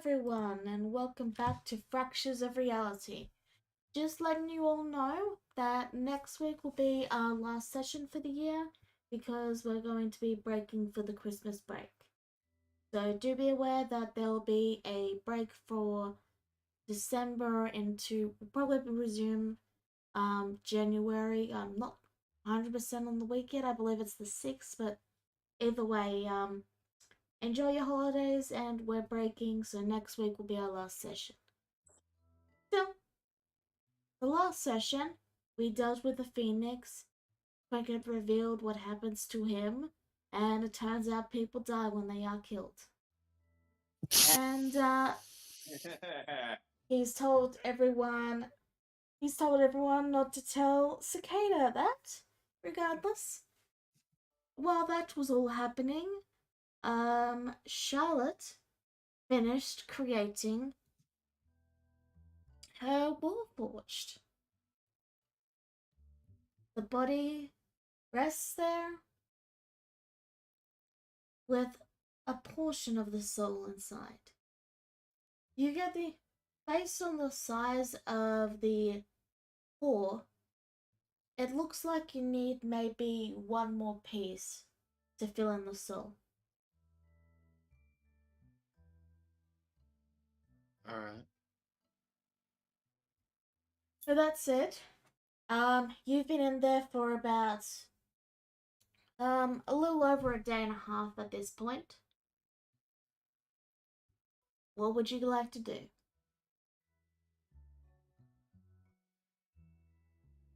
everyone, and welcome back to Fractures of Reality. Just letting you all know that next week will be our last session for the year because we're going to be breaking for the Christmas break. So do be aware that there will be a break for December into probably resume January. I'm not 100% on the week yet. I believe it's the 6th, but either way, enjoy your holidays, and we're breaking, so next week will be our last session. So, the last session, we dealt with the Phoenix. Cricket revealed what happens to him, and it turns out people die when they are killed. And he's told everyone not to tell Cicada that, regardless. While that was all happening, Charlotte finished creating her Warforged. The body rests there with a portion of the soul inside. You get based on the size of the core, it looks like you need maybe one more piece to fill in the soul. Alright. So that's it. You've been in there for about a little over a day and a half at this point. What would you like to do?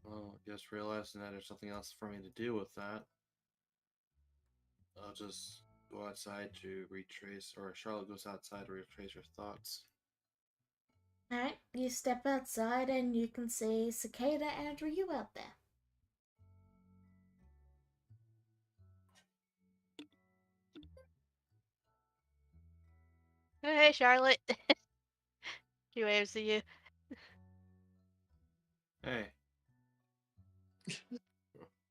Well, I guess realizing that there's something else for me to do with that, I'll just go outside to retrace, or Charlotte goes outside to retrace her thoughts. Alright, you step outside and you can see Cicada and Ryu out there. Oh, hey, Charlotte. She waves at you. Hey.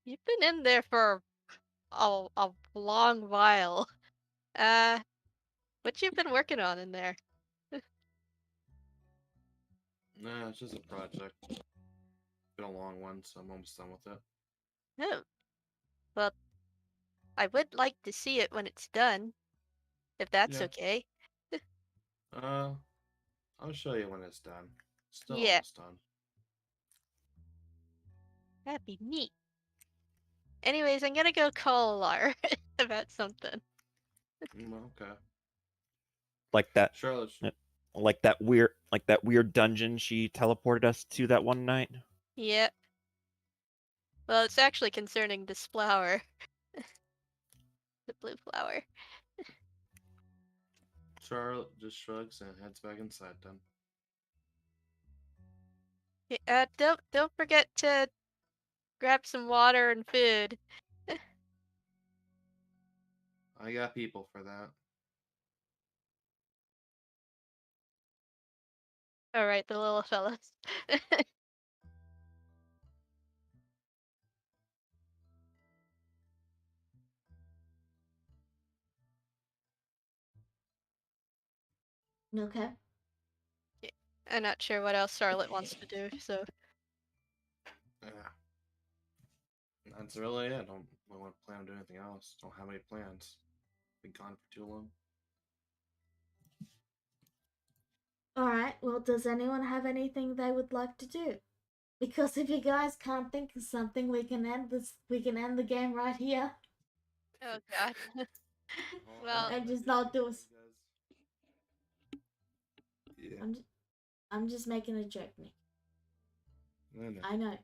You've been in there for a long while. What you been working on in there? Nah, it's just a project. Been a long one, so I'm almost done with it. Oh, well, I would like to see it when it's done, if that's Yeah. okay. I'll show you when it's done. Still Yeah, almost done. that'd be neat. Anyways, I'm gonna go call Lar about something. Okay. Like that, Charlotte. like that weird dungeon she teleported us to that one night. Yep. Well, it's actually concerning this flower. The blue flower. Charlotte just shrugs and heads back inside then. Don't forget to grab some water and food. I got people for that. Alright, the little fellas. Okay. I'm not sure what else Charlotte wants to do, so. Yeah. That's really it. I don't really want to plan on doing anything else. Don't have any plans. Been gone for too long. Alright, well, does anyone have anything they would like to do? Because if you guys can't think of something, we can end the game right here. Oh god. Well, And just not do us. Yeah. I'm just making a joke, Nick. I know.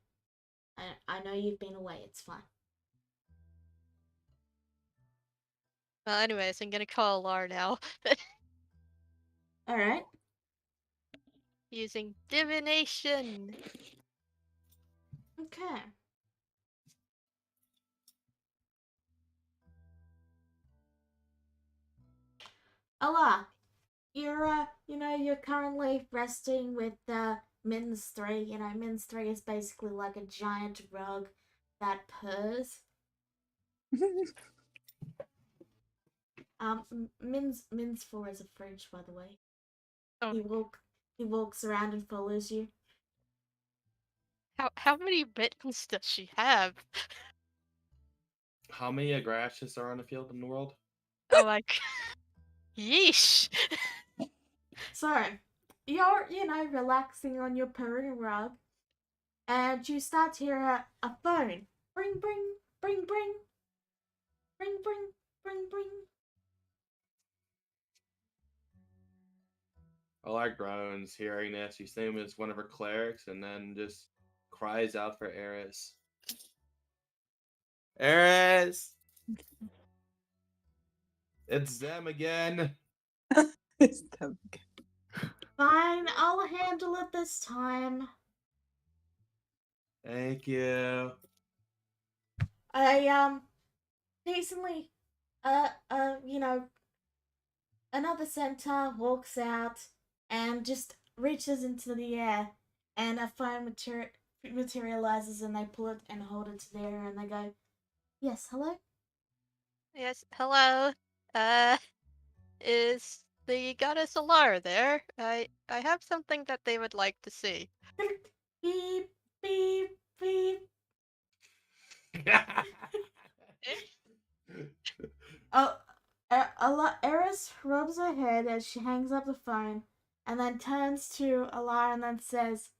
I know you've been away, it's fine. well, anyways, I'm gonna call Lar now. Alright. Using divination. Okay. Allah, you're currently resting with Min's 3. Min's 3 is basically like a giant rug that purrs. Min's 4 is a fridge, by the way. Oh, He walks around and follows you. how many mittens does she have? How many Agrashis are on the field in the world? Oh my yeesh. So, you're, relaxing on your purring rug, and you start to hear a phone. Bring, bring, bring, bring, bring, bring, bring, bring. Alar groans hearing this. You assume it's one of her clerics, and then just cries out for Eris. Eris! It's them again! It's them. Fine, I'll handle it this time. Thank you. I decently, another centaur walks out and just reaches into the air, and a phone materializes, and they pull it and hold it to the air, and they go, "Yes, hello." Yes, hello. Is the goddess Alara there? I have something that they would like to see. Beep, beep, beep. Oh, Eris rubs her head as she hangs up the phone, and then turns to Alara and then says,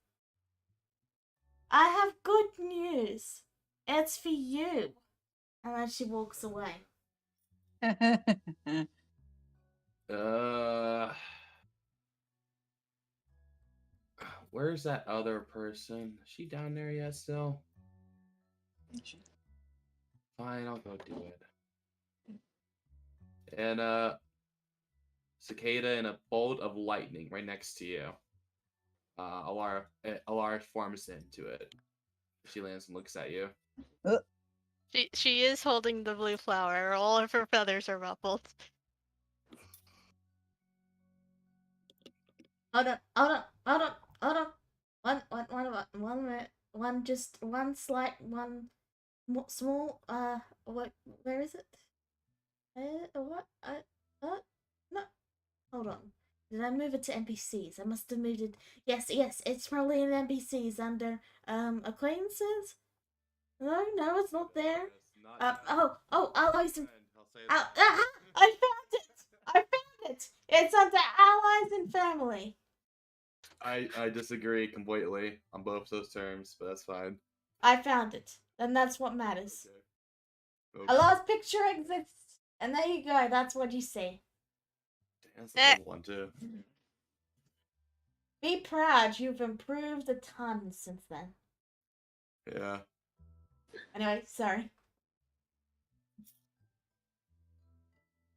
"I have good news. It's for you." And then she walks away. uh, where's that other person? Is she down there yet still? Fine, I'll go do it. And cicada and a bolt of lightning right next to you. Alara forms into it. She lands and looks at you. She is holding the blue flower. All of her feathers are ruffled. Hold on. One minute. One slight, small, where is it? What? No. Hold on. Did I move it to NPCs? I must have moved it. Yes, it's probably in NPCs under, acquaintances? No, it's not there. Allies and... I found it! It's under allies and family. I disagree completely on both those terms, but that's fine. I found it. And that's what matters. Okay. Allah's picture exists. And there you go. That's what you see. That's a good one too. Be proud. You've improved a ton since then. Yeah. Anyway, sorry.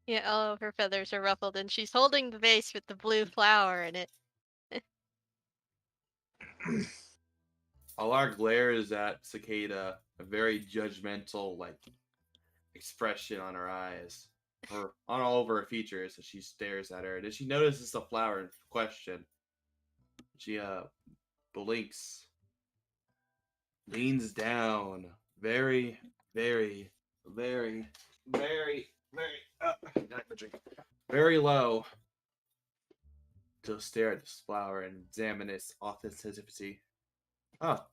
Yeah, all of her feathers are ruffled, and she's holding the vase with the blue flower in it. Alar glares at Cicada, a very judgmental, expression on her eyes, or on all over her features as she stares at her. Does she notice it's the flower in question? She blinks, leans down, very, very, very, very, very low, to stare at this flower and examine its authenticity. Oh.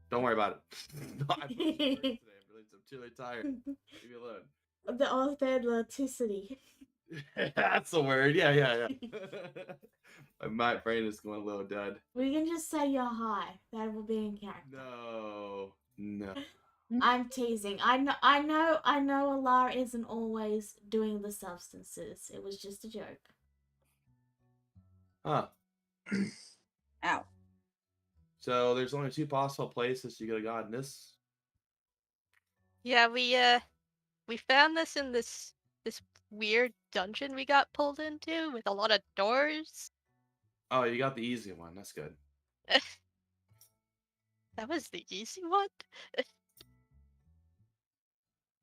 Don't worry about it. I'm today. I'm too tired. Leave me alone. The authenticity. That's the word. Yeah. My brain is going a little dead. We can just say you're high. That will be in character. No. I'm teasing. I know Alara isn't always doing the substances. It was just a joke. Huh. Ow. So there's only two possible places you could have gotten this. Yeah, we found this in this weird dungeon we got pulled into with a lot of doors. Oh, you got the easy one. That's good. That was the easy one?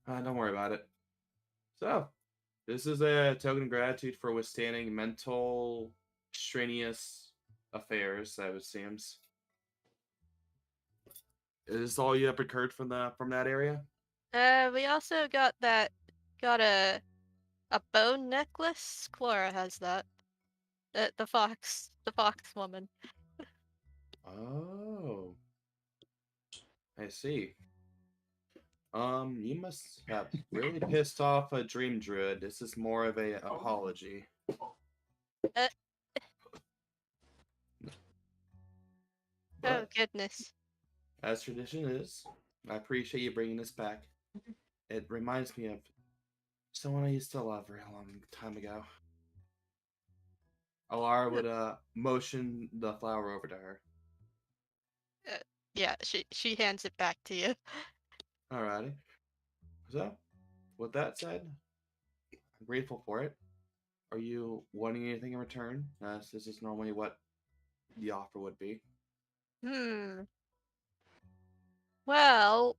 Don't worry about it. So, this is a token of gratitude for withstanding mental strenuous affairs, I would seems. Is this all you have occurred from that area? We also got a bone necklace. Clara has that. The fox woman. Oh, I see. You must have really pissed off a dream druid. This is more of a apology. Uh, oh But goodness. as tradition is, I appreciate you bringing this back. It reminds me of someone I used to love a very long time ago. Alara would motion the flower over to her. Uh, yeah, she hands it back to you. Alrighty. So, with that said, I'm grateful for it. Are you wanting anything in return? This is normally what the offer would be. Hmm. Well,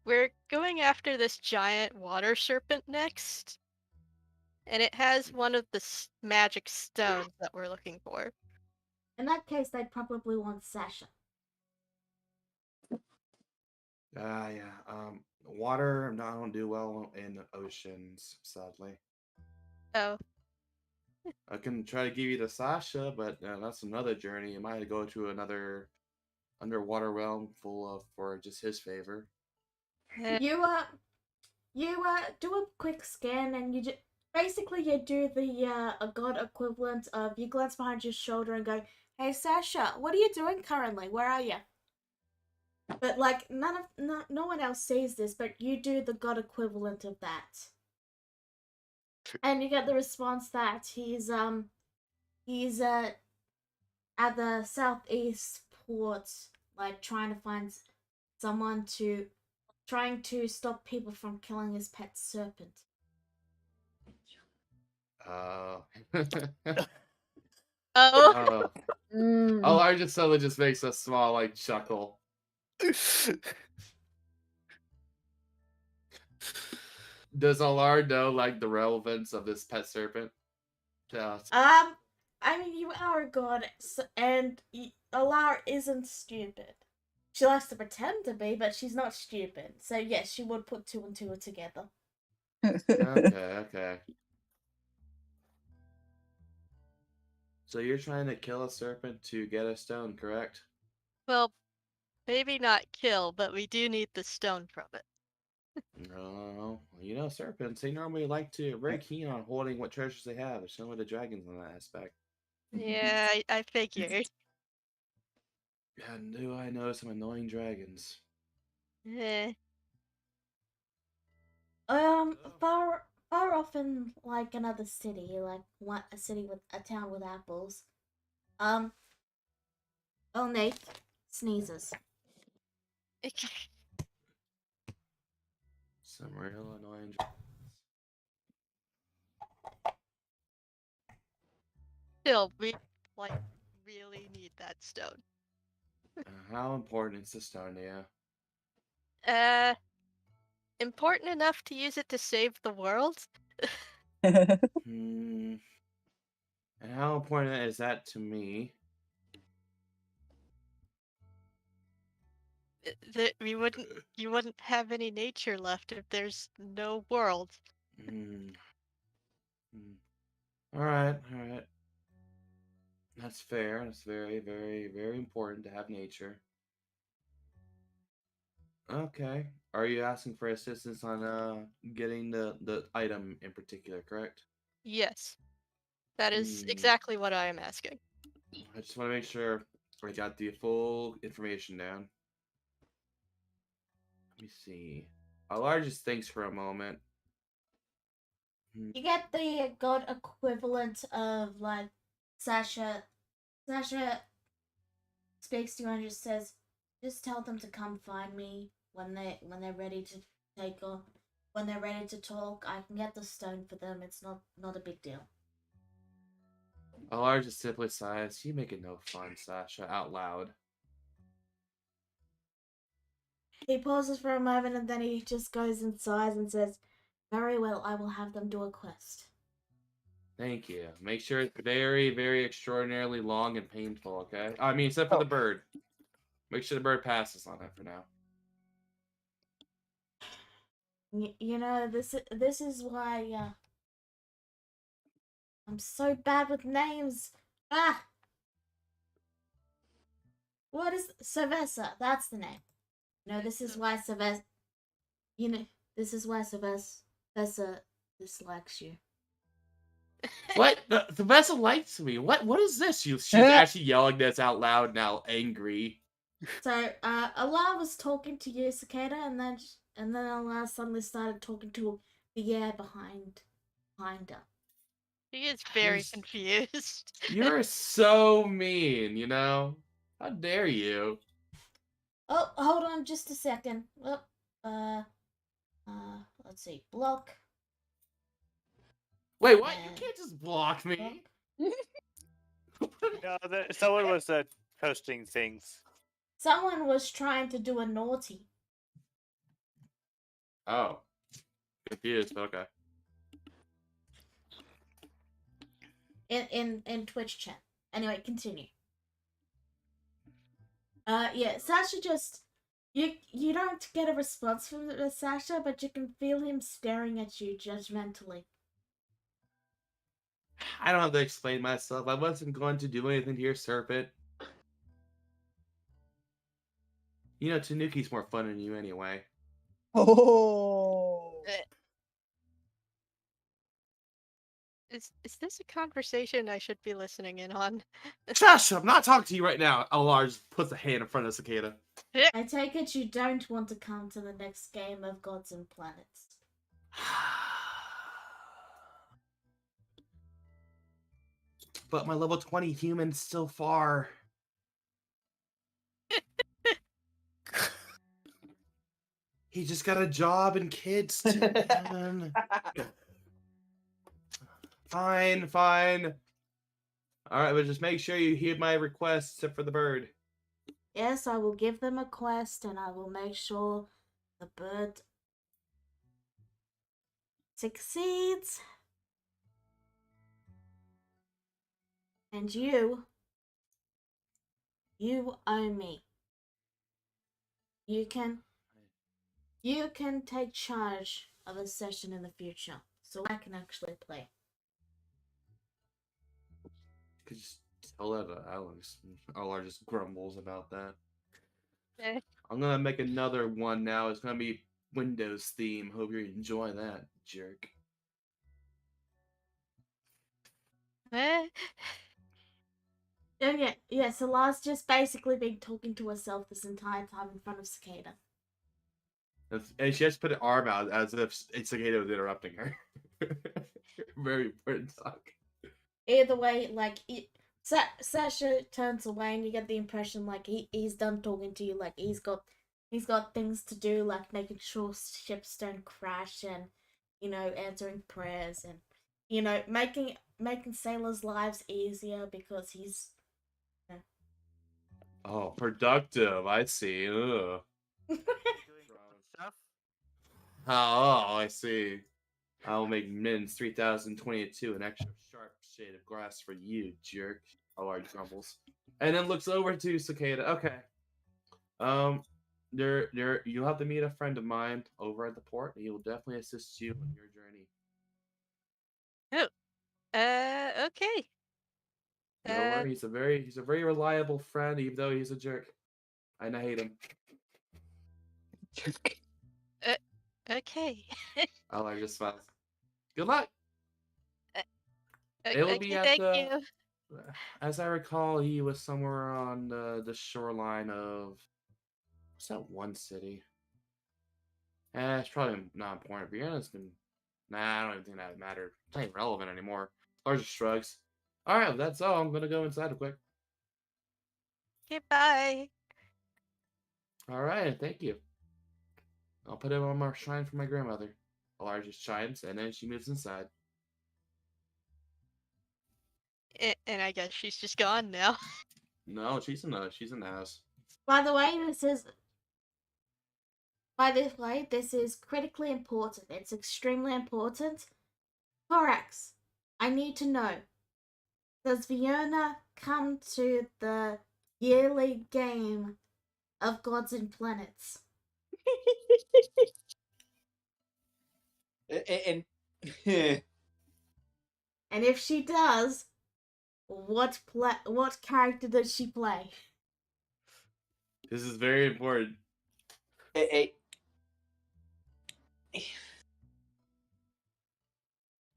we're going after this giant water serpent next, and it has one of the magic stones that we're looking for. In that case, they'd probably want Sasha. Yeah. Water. No, I don't do well in oceans, sadly. Oh, I can try to give you the Sasha, but that's another journey. You might go to another underwater realm full of for just his favor. eh, You do a quick scan and you just basically you do the a god equivalent of you glance behind your shoulder and go, "Hey Sasha, what are you doing currently? Where are you?" But like no one else sees this, but you do the god equivalent of that, and you get the response that he's at the southeast port, like trying to stop people from killing his pet serpent. Uh, oh, oh, Mm. I just suddenly just makes a small like chuckle. Does Alar know like the relevance of this pet serpent? Yeah. I mean, you are a goddess, and Alara isn't stupid. She likes to pretend to be, but she's not stupid. So yes, she would put two and two together. Okay. So you're trying to kill a serpent to get a stone, correct? well, maybe not kill, but we do need the stone from it. No, serpents, they normally very keen on holding what treasures they have. It's similar to dragons in that aspect. Yeah, I figured. And do I know some annoying dragons? Eh, Far off in like another city, like a town with apples. Um, Nate sneezes. Some real annoying dragons. still, we like really need that stone. How important is the stone to you? Uh, important enough to use it to save the world? Hmm. And how important is that to me? That you wouldn't have any nature left if there's no world. Hmm. All right. That's fair. That's very, very, very important to have nature. Okay. Are you asking for assistance on getting the item in particular, correct? Yes, that is Hmm. exactly what I am asking. I just want to make sure I got the full information down. Let me see. Alar just thinks for a moment. You get the god equivalent of like Sasha. Sasha speaks to you and just says, "Just tell them to come find me when they're ready to take off. When they're ready to talk, I can get the stone for them. It's not a big deal." Alar just simply sighs. You make it no fun, Sasha, out loud. He pauses for a moment and then he just goes and sighs and says, "Very well, I will have them do a quest." Thank you. Make sure it's very, very extraordinarily long and painful, okay? I mean, except for the bird. Make sure the bird passes on it for now. You know this is why I'm so bad with names. Ah! What is Sylvester? That's the name. No, this is why Sylvester. You know, this is why Sylvester dislikes you. What? The vessel likes me. What is this? She's actually yelling this out loud now, angry. So, Allah was talking to you, Cicada, and then Allah suddenly started talking to the air behind her. She is very Jeez. confused. You're so mean, you know? How dare you? Oh, hold on just a second. Oh, let's see. Block. Wait, what? You And can't just block me. No, someone was posting things. someone was trying to do a naughty. Oh. Confused, but okay. In Twitch chat. Anyway, continue. Yeah, Sasha just you don't get a response from Sasha, but you can feel him staring at you judgmentally. I don't have to explain myself. I wasn't going to do anything to your serpent. You know, Tanuki's more fun than you anyway. Oh. Is this a conversation I should be listening in on? Shush! I'm not talking to you right now. Alar just puts a hand in front of Cicada. I take it you don't want to come to the next game of Gods and Planets. But my level 20 human's still far. He just got a job and kids too, man. Fine. Alright, but just make sure you hear my request except for the bird. Yes, I will give them a quest and I will make sure the bird succeeds. And you owe me. You can take charge of a session in the future, so I can actually play. Could just tell that to Alex. Alar just grumbles about that. Eh. I'm gonna make another one now. It's gonna be Windows theme. Hope you enjoy that, jerk. Eh? And yeah, so Lars just basically been talking to herself this entire time in front of Cicada. And she has to put an arm out as if Cicada was interrupting her. Very important talk. Either way, like Sasha turns away and you get the impression like he's done talking to you, like he's got things to do, like making sure ships don't crash and, you know, answering prayers and, you know, making sailors' lives easier because he's Oh, productive. I see. Ugh. Doing stuff. Oh, I see. I'll make Min's 3022 an extra sharp shade of glass for you, jerk. Alar grumbles. And then looks over to Cicada. Okay. You'll have to meet a friend of mine over at the port. He will definitely assist you on your journey. Okay. Don't worry, he's a very reliable friend, even though he's a jerk. And I hate him. Okay. Alar just smiles. Good luck. It'll Okay, be at thank the. you. As I recall, he was somewhere on the shoreline of. What's that one city? It's probably not important. Vienna's been. Nah, I don't even think that mattered. It's not even relevant anymore. Larger shrugs. Alright, well, that's all. I'm gonna go inside real quick. Okay, bye. Alright, thank you. I'll put it on my shrine for my grandmother. Alar just chimes, and then she moves inside. And I guess she's just gone now. No, she's an ass. By the way, this is critically important. It's extremely important. Thorax, I need to know. Does Fiona come to the yearly game of Gods and Planets? And And if she does, what character does she play? This is very important.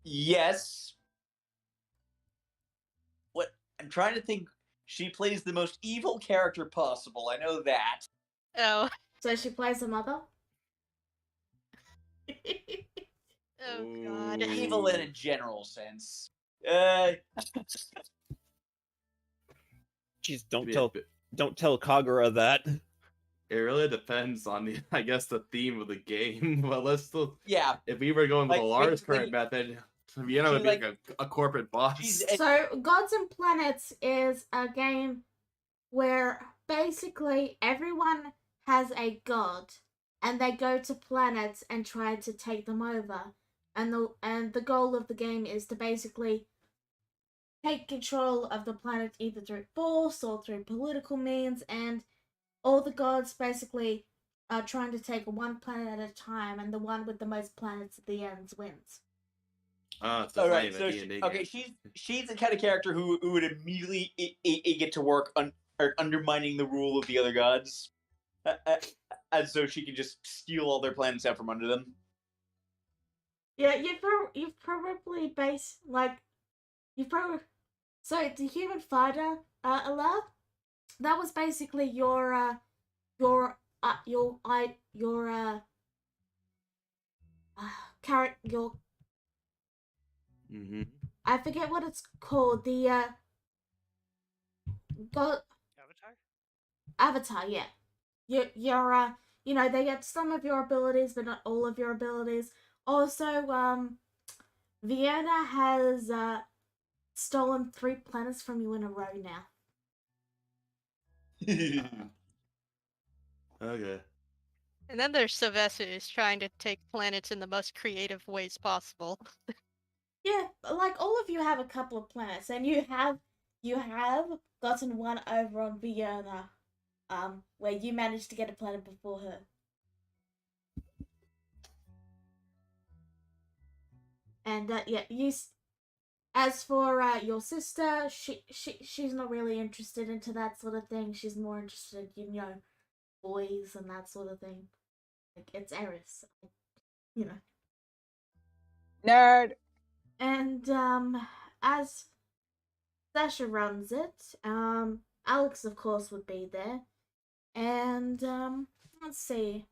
Yes. What I'm trying to think. She plays the most evil character possible. I know that. Oh. So she plays a mother? Oh god. Evil in a general sense. Jeez, Yeah, don't tell Kagura that. it really depends on the, I guess, the theme of the game. But let's still, Yeah. if we were going with Like, Alar's basically, current method, Vienna would be like a corporate boss. she's So Gods and Planets is a game where basically everyone has a god and they go to planets and try to take them over. And the goal of the game is to basically take control of the planet either through force or through political means, and all the gods basically are trying to take one planet at a time, and the one with the most planets at the end wins. Oh, it's all not right. even So a D&D okay, game. she's the kind of character who would immediately get to work undermining the rule of the other gods, and so she can just steal all their planets out from under them. Yeah, you've probably so the human fighter Alar, that was basically your character, your Mm-hmm. I forget what it's called, the Avatar? avatar, yeah. Your they get some of your abilities but not all of your abilities. Also, Vienna has stolen 3 planets from you in a row now. Okay. And then there's Sylvester who's trying to take planets in the most creative ways possible. Yeah, like all of you have a couple of planets, and you have gotten one over on Vienna, where you managed to get a planet before her. And yeah, as for your sister, she's not really interested into that sort of thing. She's more interested in boys and that sort of thing. Like it's Eris, you know. Nerd. And as Sasha runs it, Alex of course would be there. And let's see.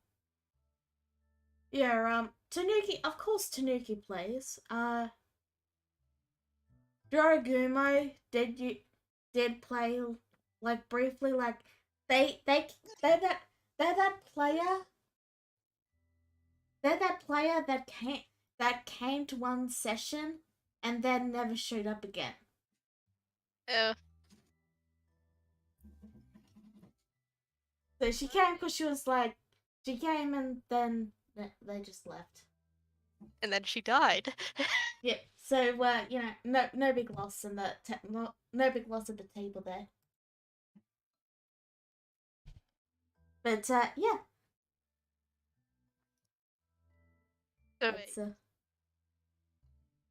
Yeah, Tanuki, of course Tanuki plays. Dorogumo did play like briefly, like they're that player that came to one session and then never showed up again. Oh. So she came because she came and then they just left. And then she died. Yeah. So no big loss in the no big loss at the table there. But yeah. So That's,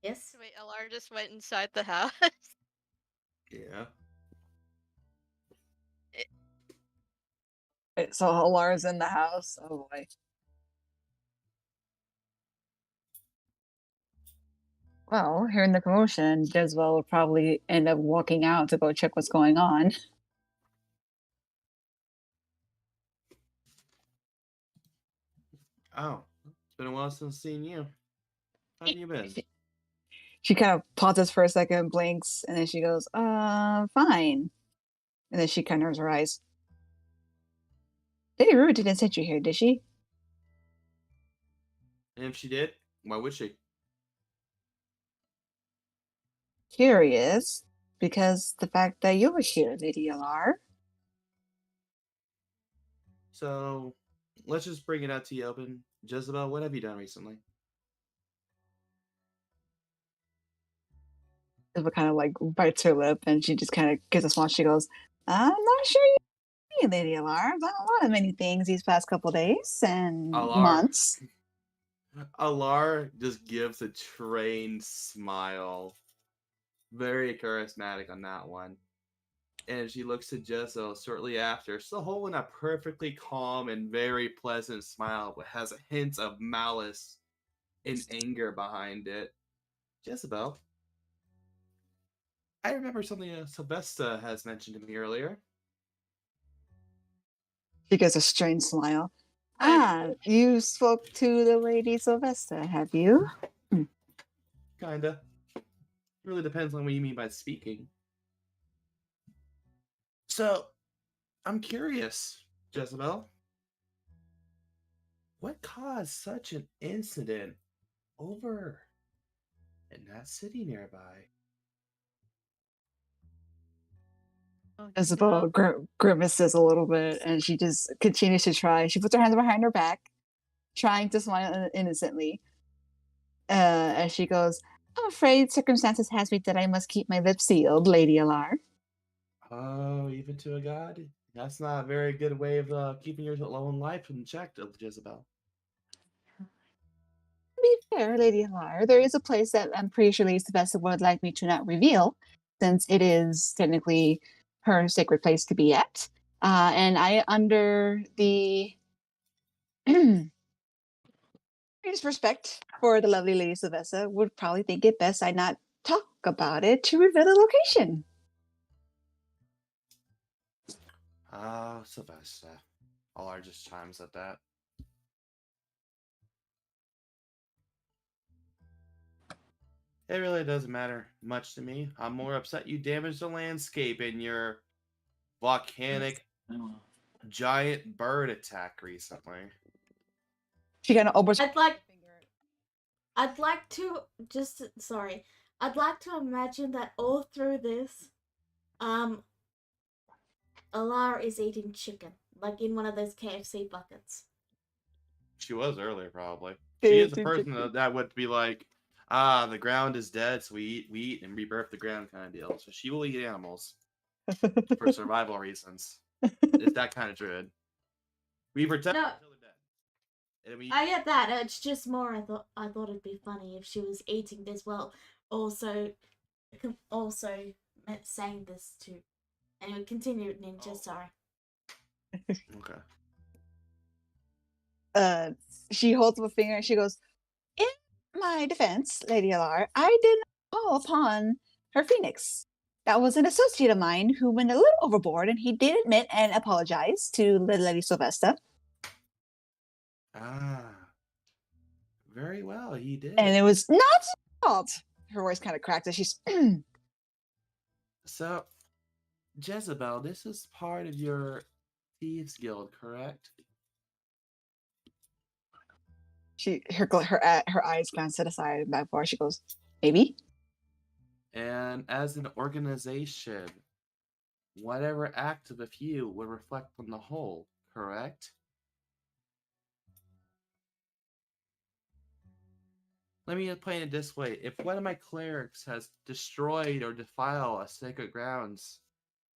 yes. wait, Alar just went inside the house. Yeah. Wait, so Alar's in the house. Oh boy. Well, hearing the commotion, Jezebel would probably end up walking out to go check what's going on. Oh, it's been a while since seeing you. How have you been? She kind of pauses for a second, blinks, and then she goes, fine. And then she kind of narrows her eyes. Lady Rue didn't send you here, did she? And if she did, why would she? Curious, because the fact that you were here, Lady Alar. So, let's just bring it out to the open. Jezebel, what have you done recently? Jezebel kind of like bites her lip, and she just kind of gives a smile. She goes, I'm not sure you, Lady Alar. I've done a lot of many things these past couple days and Alar. months. Alar just gives a trained smile very charismatic on that one. And she looks to Jezzo shortly after, still holding a perfectly calm and very pleasant smile, but has a hint of malice and anger behind it. Jezebel, I remember something Sylvester has mentioned to me earlier. She gets a strange smile. Ah, you spoke to the Lady Sylvester, have you? Kinda. Really depends on what you mean by speaking. So, I'm curious, Jezebel. What caused such an incident over in that city nearby? Isabel grimaces a little bit and she just continues to try. She puts her hands behind her back, trying to smile innocently. As she goes, I'm afraid circumstances has me that I must keep my lips sealed, Lady Alar. Oh, even to a god? That's not a very good way of keeping your own life in check, Jezebel. To be fair, Lady Alar, there is a place that I'm pretty sure Lady Sylvester would like me to not reveal, since it is technically her sacred place to be at. And I, under the greatest respect for the lovely Lady Sylvester, would probably think it best I not talk about it to reveal the location. Oh, Sylvester. Alar just chimes at that. It really doesn't matter much to me. I'm more upset you damaged the landscape in your volcanic giant bird attack recently. She kind of opens I'd like to just sorry. I'd like to imagine that all through this, Alara is eating chicken, like in one of those KFC buckets. She was earlier, probably. She is a person that would be like, the ground is dead, so we eat and rebirth the ground kind of deal. So she will eat animals for survival reasons. It's that kind of druid. We protect No. them until they're dead. And we I get that. It's just more. I thought it'd be funny if she was eating this while also saying this too. Anyway, continue, Ninja. Sorry. okay. She holds up a finger and she goes, in my defense, Lady Alar, I did not call upon her phoenix. That was an associate of mine who went a little overboard, and he did admit and apologize to the Lady Sylvester. Ah. Very well, he did. And it was not his fault. Her voice kind of cracked as she's. So, Jezebel, this is part of your Thieves Guild, correct? Her eyes glance to the side and back forward. She goes, maybe. And as an organization, whatever act of a few would reflect on the whole, correct? Let me explain it this way. If one of my clerics has destroyed or defiled a sacred grounds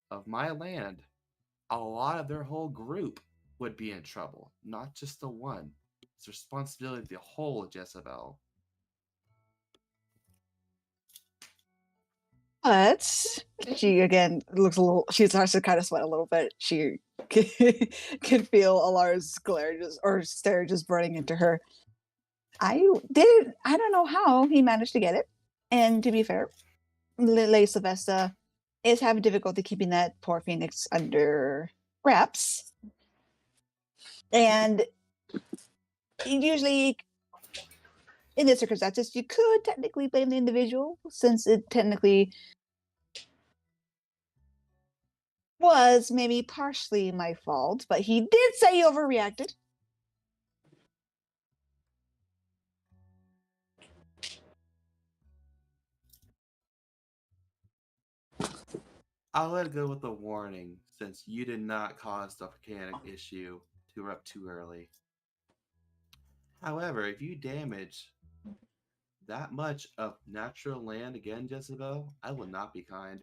of my land, a lot of their whole group would be in trouble, not just the one. It's the responsibility of the whole, Jezebel. But she again looks a little. She starts to kind of sweat a little bit. She can feel Alar's glare or stare just burning into her. I don't know how he managed to get it. And to be fair, Lady Sylvester is having difficulty keeping that poor phoenix under wraps. And usually, in this circumstances, you could technically blame the individual, since it technically was maybe partially my fault, but he did say he overreacted. I'll let it go with a warning, since you did not cause the volcanic issue to erupt too early. However, if you damage that much of natural land again, Jezebel, I will not be kind.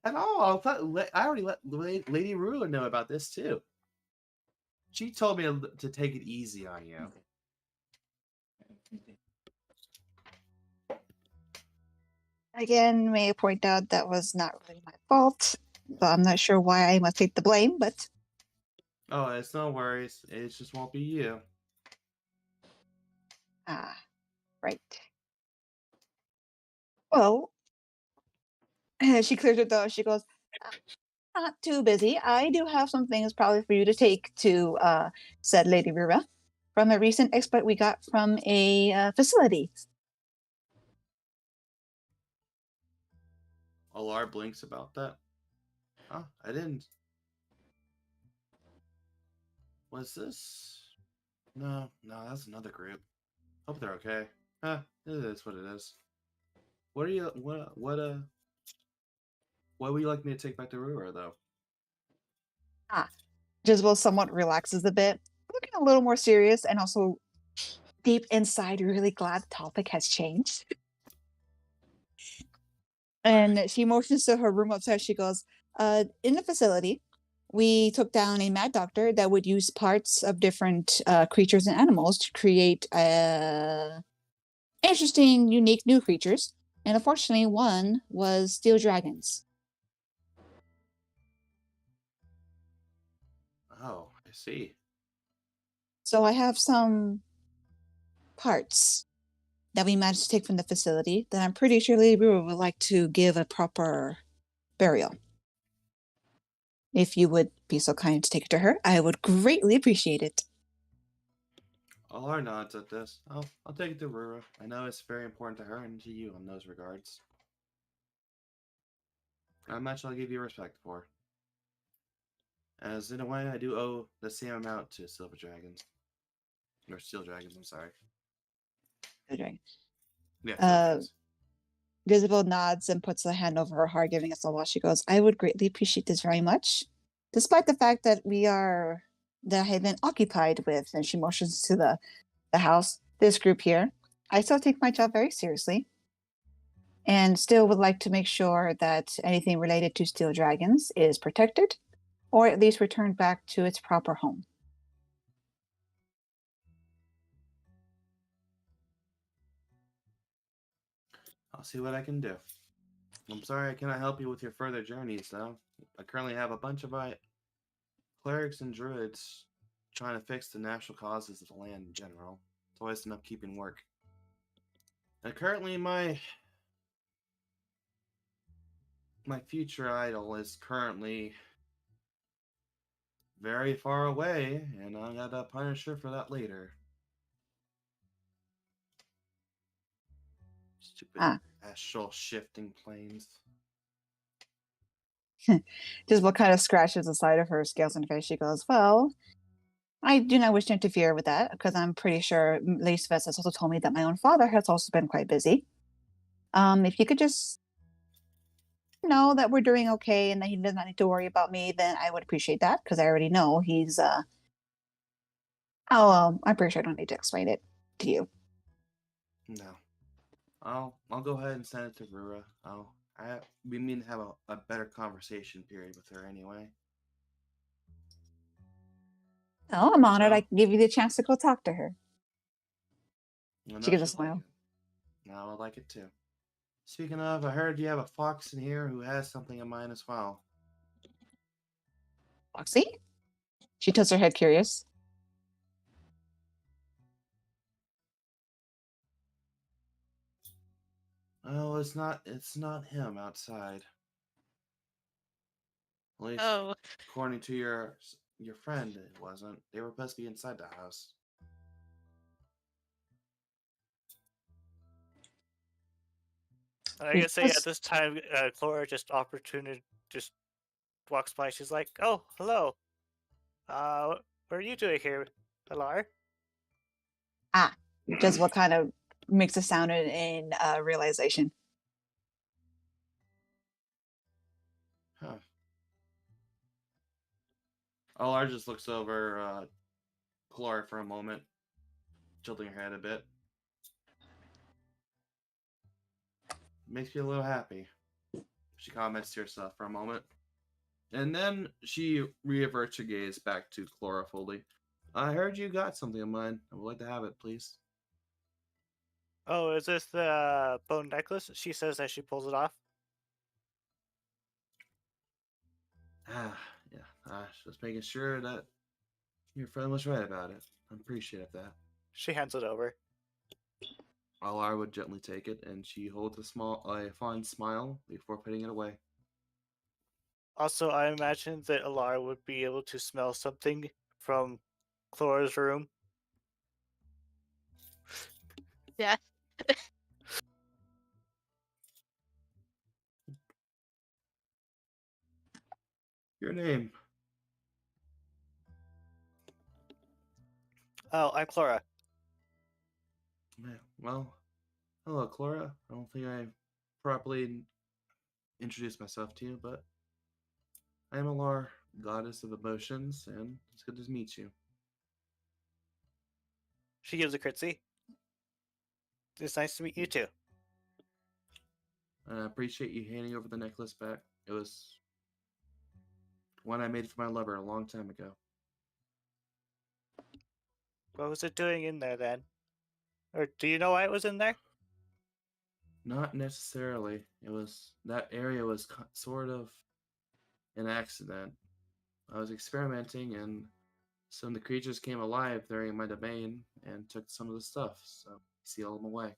And I already let Lady Ruler know about this too. She told me to take it easy on you. Again, may I point out that was not really my fault. So I'm not sure why I must take the blame, but Oh, it's no worries. It just won't be you. right. Well, she clears her throat. She goes, not too busy. I do have some things probably for you to take to said Lady Rira from a recent exploit we got from a facility. Alar blinks about that. Oh, I didn't. Was this? No, that's another group. Hope they're okay. It is what it is. What are you? What would you like me to take back to Rura, though? Jezebel somewhat relaxes a bit, looking a little more serious and also deep inside really glad the topic has changed. And she motions to her room upstairs. She goes, in the facility, we took down a mad doctor that would use parts of different creatures and animals to create interesting, unique new creatures. And unfortunately, one was steel dragons. Oh, I see. So I have some parts that we managed to take from the facility that I'm pretty sure Lady Brewer would like to give a proper burial. If you would be so kind to take it to her, I would greatly appreciate it. Alar nods at this. I'll take it to Rura. I know it's very important to her and to you in those regards. How much I'll give you respect for. As in a way, I do owe the same amount to Silver Dragons. Or Steel Dragons, I'm sorry. Yeah, Steel Dragons. Isabel nods and puts a hand over her heart, giving us a while. She goes, I would greatly appreciate this very much. Despite the fact that that I have been occupied with, and she motions to the house, this group here, I still take my job very seriously. And still would like to make sure that anything related to steel dragons is protected, or at least returned back to its proper home. I'll see what I can do. I'm sorry I cannot help you with your further journeys, though. I currently have a bunch of my clerics and druids trying to fix the natural causes of the land in general. It's always enough keeping work. And currently my future idol is currently very far away, and I gotta punish her for that later. Stupid astral shifting planes. Just what kind of scratches the side of her scales and face. She goes, well, I do not wish to interfere with that because I'm pretty sure Lady Sves has also told me that my own father has also been quite busy. If you could just know that we're doing okay and that he does not need to worry about me, then I would appreciate that because I already know he's I'm pretty sure I don't need to explain it to you. No. I'll go ahead and send it to Rura. We mean to have a better conversation period with her anyway. Oh, I'm honored So- I can give you the chance to go talk to her. I know She gives a she'll like smile. it. No, I like it too. Speaking of, I heard you have a fox in here who has something in mind as well. Foxy? She tilts her head curious. Oh, it's not him outside. At least, Oh, according to your friend, it wasn't. They were supposed to be inside the house. I guess say at this time, Clara just opportunity just walks by. She's like, "Oh, hello. What are you doing here, Alar?" Just what kind of makes a sound in realization. Huh. Olar just looks over Clara for a moment, tilting her head a bit. Makes you a little happy. She comments to herself for a moment. And then she reaverts her gaze back to Clara fully. I heard you got something in mind. I would like to have it, please. Oh, is this the bone necklace? She says as she pulls it off. Yeah. Just making sure that your friend was right about it. I appreciate that. She hands it over. Alar would gently take it, and she holds a fond smile before putting it away. Also, I imagine that Alara would be able to smell something from Clora's room. Death. Your name? Oh, I'm Clora. Yeah, well, hello, Clara. I don't think I properly introduced myself to you, but I am Alar, goddess of emotions, and it's good to meet you. She gives a curtsy. It's nice to meet you too. And I appreciate you handing over the necklace back. It was one I made for my lover a long time ago. What was it doing in there then? Or do you know why it was in there? Not necessarily. That area was sort of an accident. I was experimenting, and some of the creatures came alive during my domain and took some of the stuff, so I sealed them away.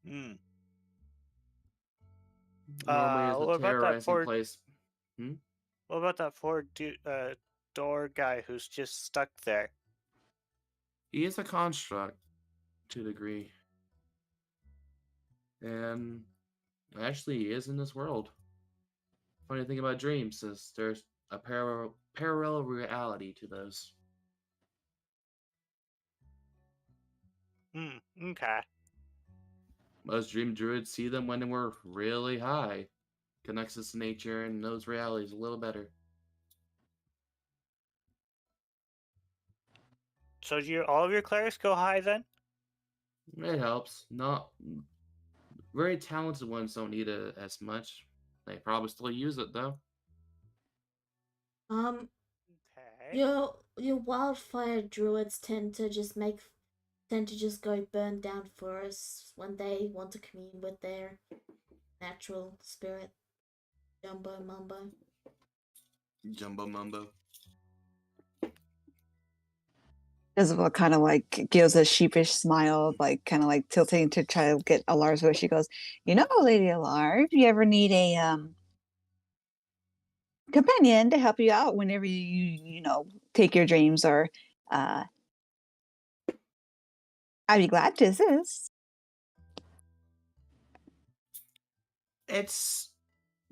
Hmm. Normally, as a What about that terrorizing place. What about that door guy who's just stuck there? He is a construct to a degree. And actually, he is in this world. Funny thing about dreams is there's a parallel reality to those. Hmm. Okay. Most dream druids see them when we're really high. Connects us to nature and knows realities a little better. So all of your clerics go high then? It helps. Not very talented ones don't need it as much. They probably still use it though. Okay. Your wildfire druids tend to just go burn down forests when they want to commune with their natural spirit. Jumbo mumbo. Jumbo mumbo. Isabel kind of like gives a sheepish smile, like kind of like tilting to try to get Alar's voice. She goes, Lady Alar, if you ever need a companion to help you out whenever you take your dreams, or I'd be glad to assist.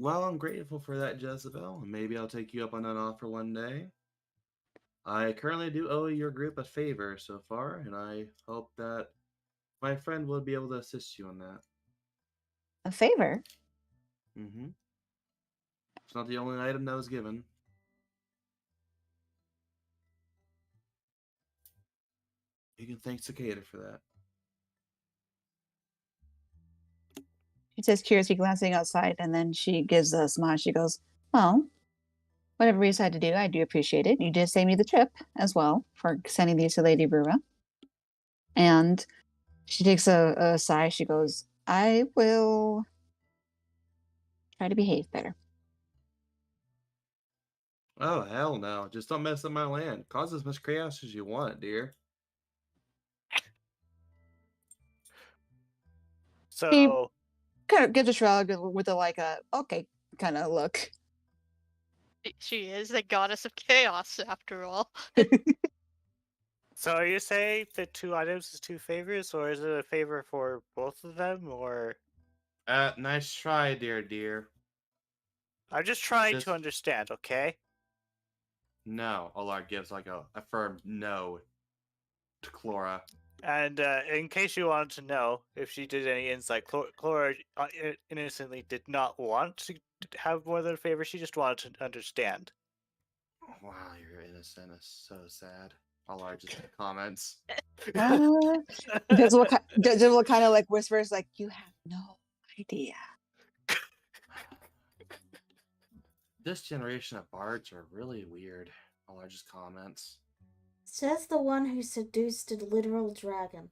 I'm grateful for that, Jezebel. Maybe I'll take you up on that offer one day. I currently do owe your group a favor so far, and I hope that my friend will be able to assist you on that. A favor? Mm-hmm. It's not the only item that was given. You can thank Cicada for that. She says, curiously glancing outside, and then she gives a smile. She goes, well, whatever we decide to do, I do appreciate it. You did save me the trip as well for sending these to Lady Brura. And she takes a sigh. She goes, I will try to behave better. Oh, hell no. Just don't mess up my land. Cause as much chaos as you want, dear. So Kind of gives a shrug with a okay kind of look. She is the goddess of chaos, after all. So are you saying the two items is two favors, or is it a favor for both of them, or? Nice try, dear. I'm just trying to understand, okay? No, Alar gives like a firm no to Clora. And in case you wanted to know if she did any insight, Clora innocently did not want to have more than a favor. She just wanted to understand. Wow, you're innocent. It's so sad. Alar just comments. Dizzle kind of like whispers, like, you have no idea. This generation of bards are really weird. Alar just comments. Says the one who seduced a literal dragon.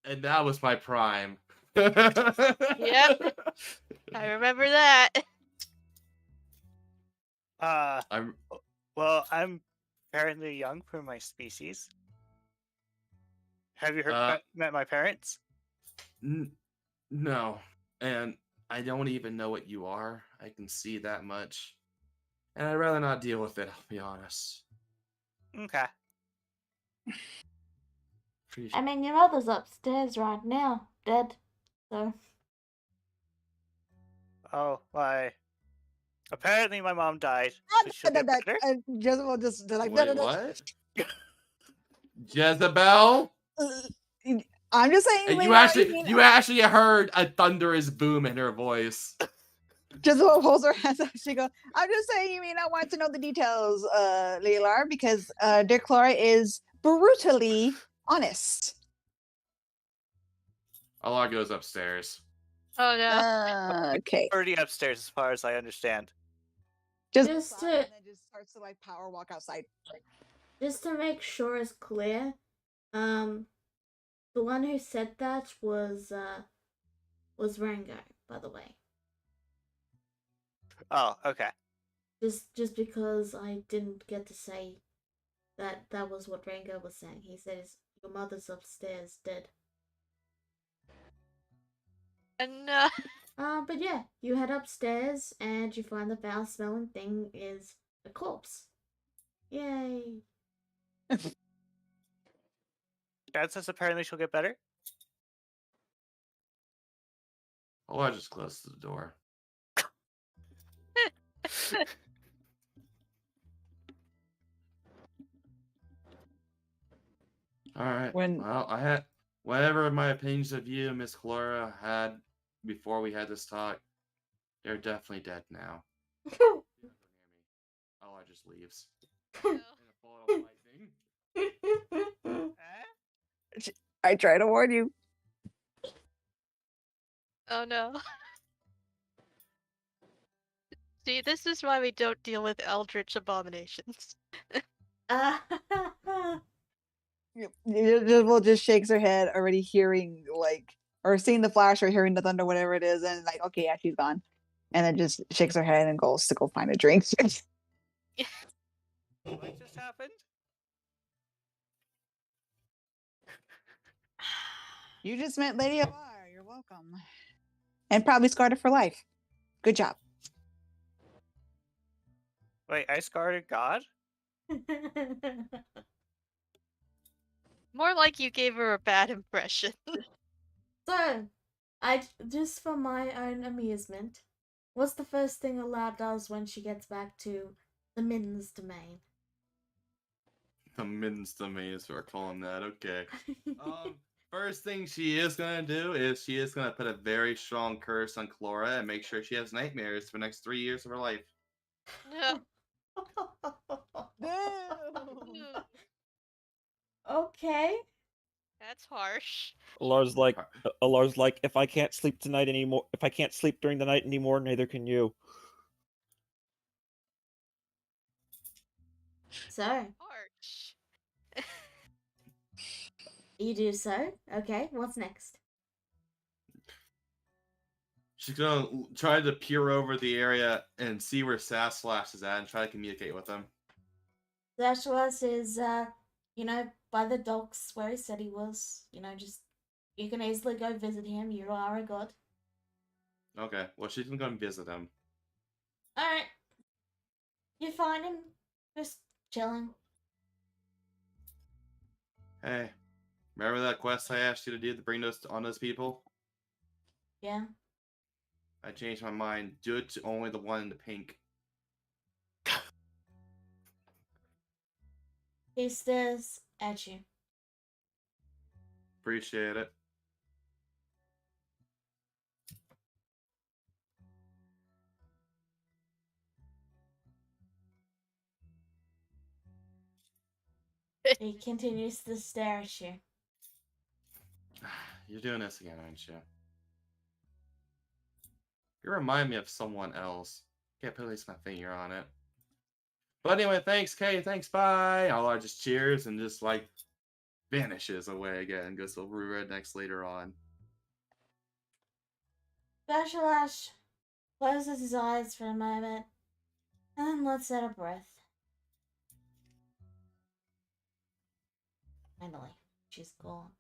And that was my prime. Yep. I remember that. I'm Well, I'm apparently young for my species. Have you met my parents? no, and I don't even know what you are. I can see that much, and I'd rather not deal with it. I'll be honest. Okay. I mean, your mother's upstairs right now, dead. So. Oh, why? Apparently, my mom died. But she'll get better. Jezebel just like Wait, what? Jezebel? I'm just saying. And may you not actually heard a thunderous boom in her voice. Jezebel holds her hands up. She goes, "I'm just saying you may not want to know the details, Lelar, because Dear Clara is brutally honest." Alar goes upstairs. Oh no. Okay. Already upstairs, as far as I understand. Just Just outside, to- and then just starts to like power walk outside. Just to make sure it's clear, the one who said that was Rango, by the way. Oh, okay. Just because I didn't get to say that was what Rango was saying. He says your mother's upstairs dead. And But yeah, you head upstairs and you find the foul smelling thing is a corpse. Yay. Dad says apparently she'll get better. Alar just closed the door. All right. Well, I had whatever my opinions of you, Miss Clara, had before we had this talk. They're definitely dead now. Alar just leaves. In a bolt of lightning. I try to warn you. oh no. See, this is why we don't deal with eldritch abominations. Jezebel just shakes her head, already hearing like or seeing the flash or hearing the thunder, whatever it is, and like, okay, yeah, she's gone. And then just shakes her head and goes to go find a drink. What just happened? You just met Lady Alar. You're welcome. And probably scarred her for life. Good job. Wait, I scarred a god? More like you gave her a bad impression. So, just for my own amusement, what's the first thing Alar does when she gets back to the Min's domain? The Min's domain is what we're calling that. Okay. First thing she is gonna do is she is gonna put a very strong curse on Clara and make sure she has nightmares for the next 3 years of her life. No. Okay. That's harsh. Alar's like, if I can't sleep tonight anymore, if I can't sleep during the night anymore, neither can you. So, Harsh. you do so. Okay, what's next? She's gonna try to peer over the area and see where Sasslash is at and try to communicate with him. Zashawas is, by the docks where he said he was. Just, you can easily go visit him. You are a god. Okay, well, she's gonna go and visit him. Alright. You find him, just chilling. Hey, remember that quest I asked you to do to bring those on those people? Yeah. I changed my mind. Do it to only the one in the pink. He stares at you. Appreciate it. He continues to stare at you. You're doing this again, aren't you? You remind me of someone else. Can't place my finger on it. But anyway, thanks, Kay. Thanks, bye. All I just cheers and just like vanishes away again and goes to rednecks later on. Special Ash closes his eyes for a moment and then lets out a breath. Finally, she's gone.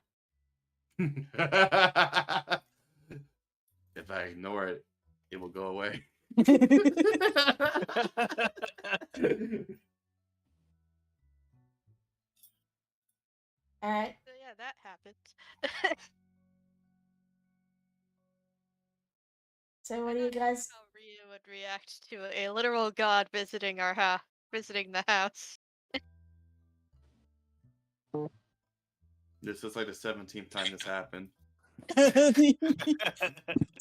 If I ignore it, it will go away. Alright, So yeah, that happened. so what I'm do you not sure guys... how Ryu would react to a literal god visiting visiting the house. This is like the 17th time this happened.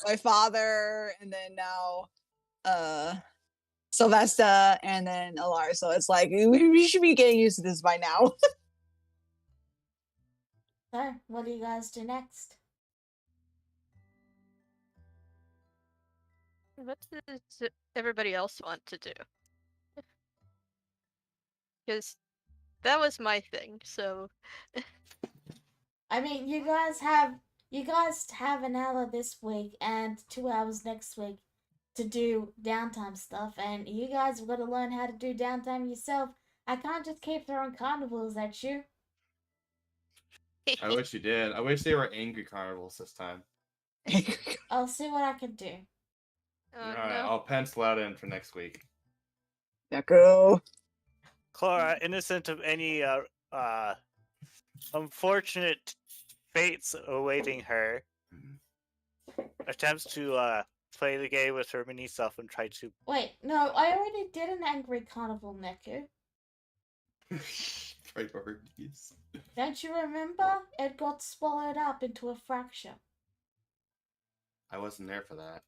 My father, and then now Sylvester, and then Alar. So it's like we should be getting used to this by now. So, what do you guys do next? What does everybody else want to do? Because that was my thing. So I mean, you guys have an hour this week and 2 hours next week to do downtime stuff, and you guys have got to learn how to do downtime yourself. I can't just keep throwing carnivals at you. I wish you did. I wish they were angry carnivals this time. I'll see what I can do. oh Alright, no. I'll pencil out in for next week. Deku. Clara, innocent of any unfortunate fates awaiting her, attempts to play the game with her mini self and try to. Wait, no, I already did an angry carnival, Neku. Priorities. Don't you remember? It got swallowed up into a fracture. I wasn't there for that.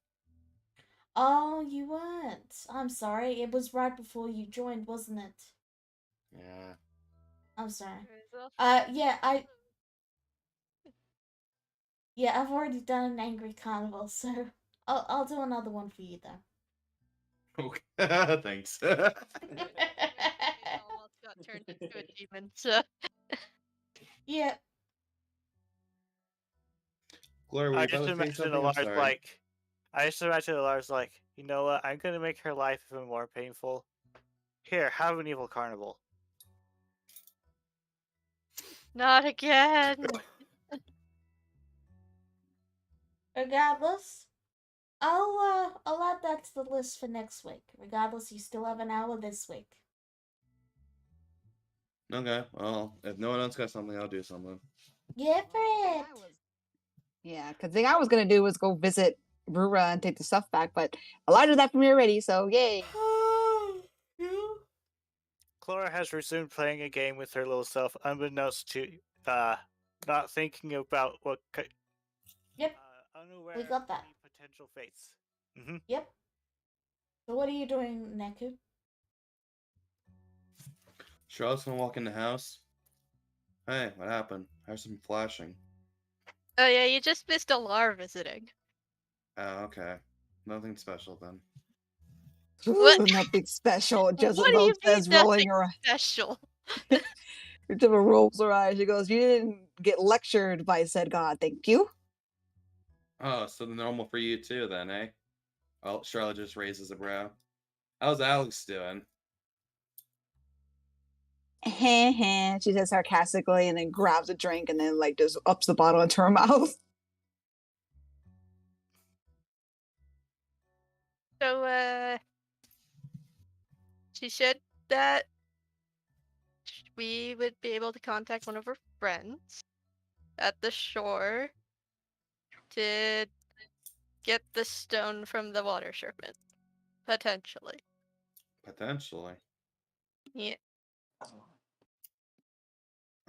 Oh, you weren't. I'm sorry. It was right before you joined, wasn't it? Yeah. I'm sorry. There's Yeah, I've already done an angry carnival, so I'll do another one for you though. Okay. Thanks. It almost got turned into a demon. So Yeah, Gloria, were I you about just to say imagine something? I'm Alar's sorry. like. I just imagine Alar's like, you know what? I'm gonna make her life even more painful. Here, have an evil carnival. not again. regardless, I'll add that to the list for next week. Regardless, you still have an hour this week. Okay, well, if no one else got something, I'll do something. Yeah, Fred. Yeah, because the thing I was gonna do was go visit Rura and take the stuff back, but Elijah did that for me already, so yay. You? Clara has resumed playing a game with her little self, unbeknownst to not thinking about what Yep, unaware we got that. of any potential fates. Mm-hmm. Yep. So what are you doing, Neku? Charlotte's gonna walk in the house. Hey, what happened? I heard some flashing. Oh yeah, you just missed Alar visiting. Oh, okay. Nothing special then. What? Nothing special. Just What do you mean says rolling nothing her special? Jimbo rolls her eyes. She goes, "You didn't get lectured by said god, thank you." Oh, so the normal for you too then, eh? Oh, Charlotte just raises a brow. How's Alex doing? She says sarcastically, and then grabs a drink, and then like just ups the bottle into her mouth. So she said that we would be able to contact one of her friends at the shore to get the stone from the water serpent. Potentially. Potentially. Yeah.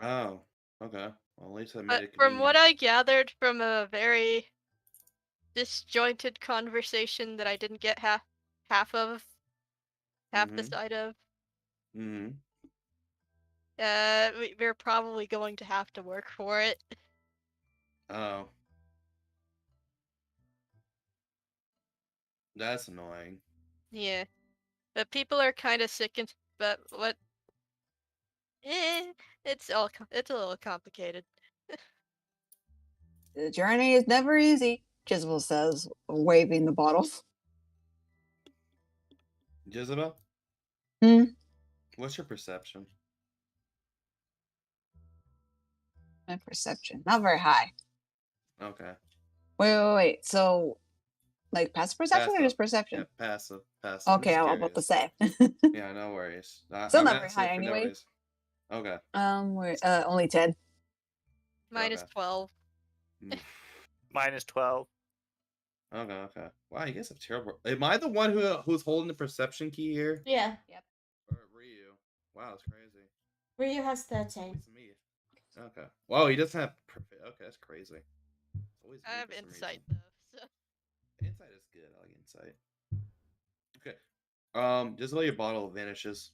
Oh, okay. Well, at least I made But it from what convenient. I gathered from a very disjointed conversation that I didn't get half the Mhm. side of, Mm-hmm. we're probably going to have to work for it. Oh. That's annoying. Yeah. But people are kind of sick and but what It's it's a little complicated. The journey is never easy, Jezebel says, waving the bottle. Jezebel, Hmm? what's your perception? My perception. Not very high. Okay. Wait. So, like, passive perception or Passive. just perception? Yeah, passive. Passive. I'm Okay, just I'm about to curious. say. Yeah, no worries. Still I'm not very asking high for no anyway. reason. Okay. We're only 10. Minus Okay. 12. Minus 12. Okay, okay. Wow, you guys have terrible. Am I the one who's holding the perception key here? Yeah, Or Ryu? Wow, that's crazy. Ryu has 13. It's me. Okay. Whoa, he doesn't have perfect. Okay, that's crazy. It's always I me have for some insight reason. though, so Insight is good. I like insight. Okay. Just let your bottle vanishes.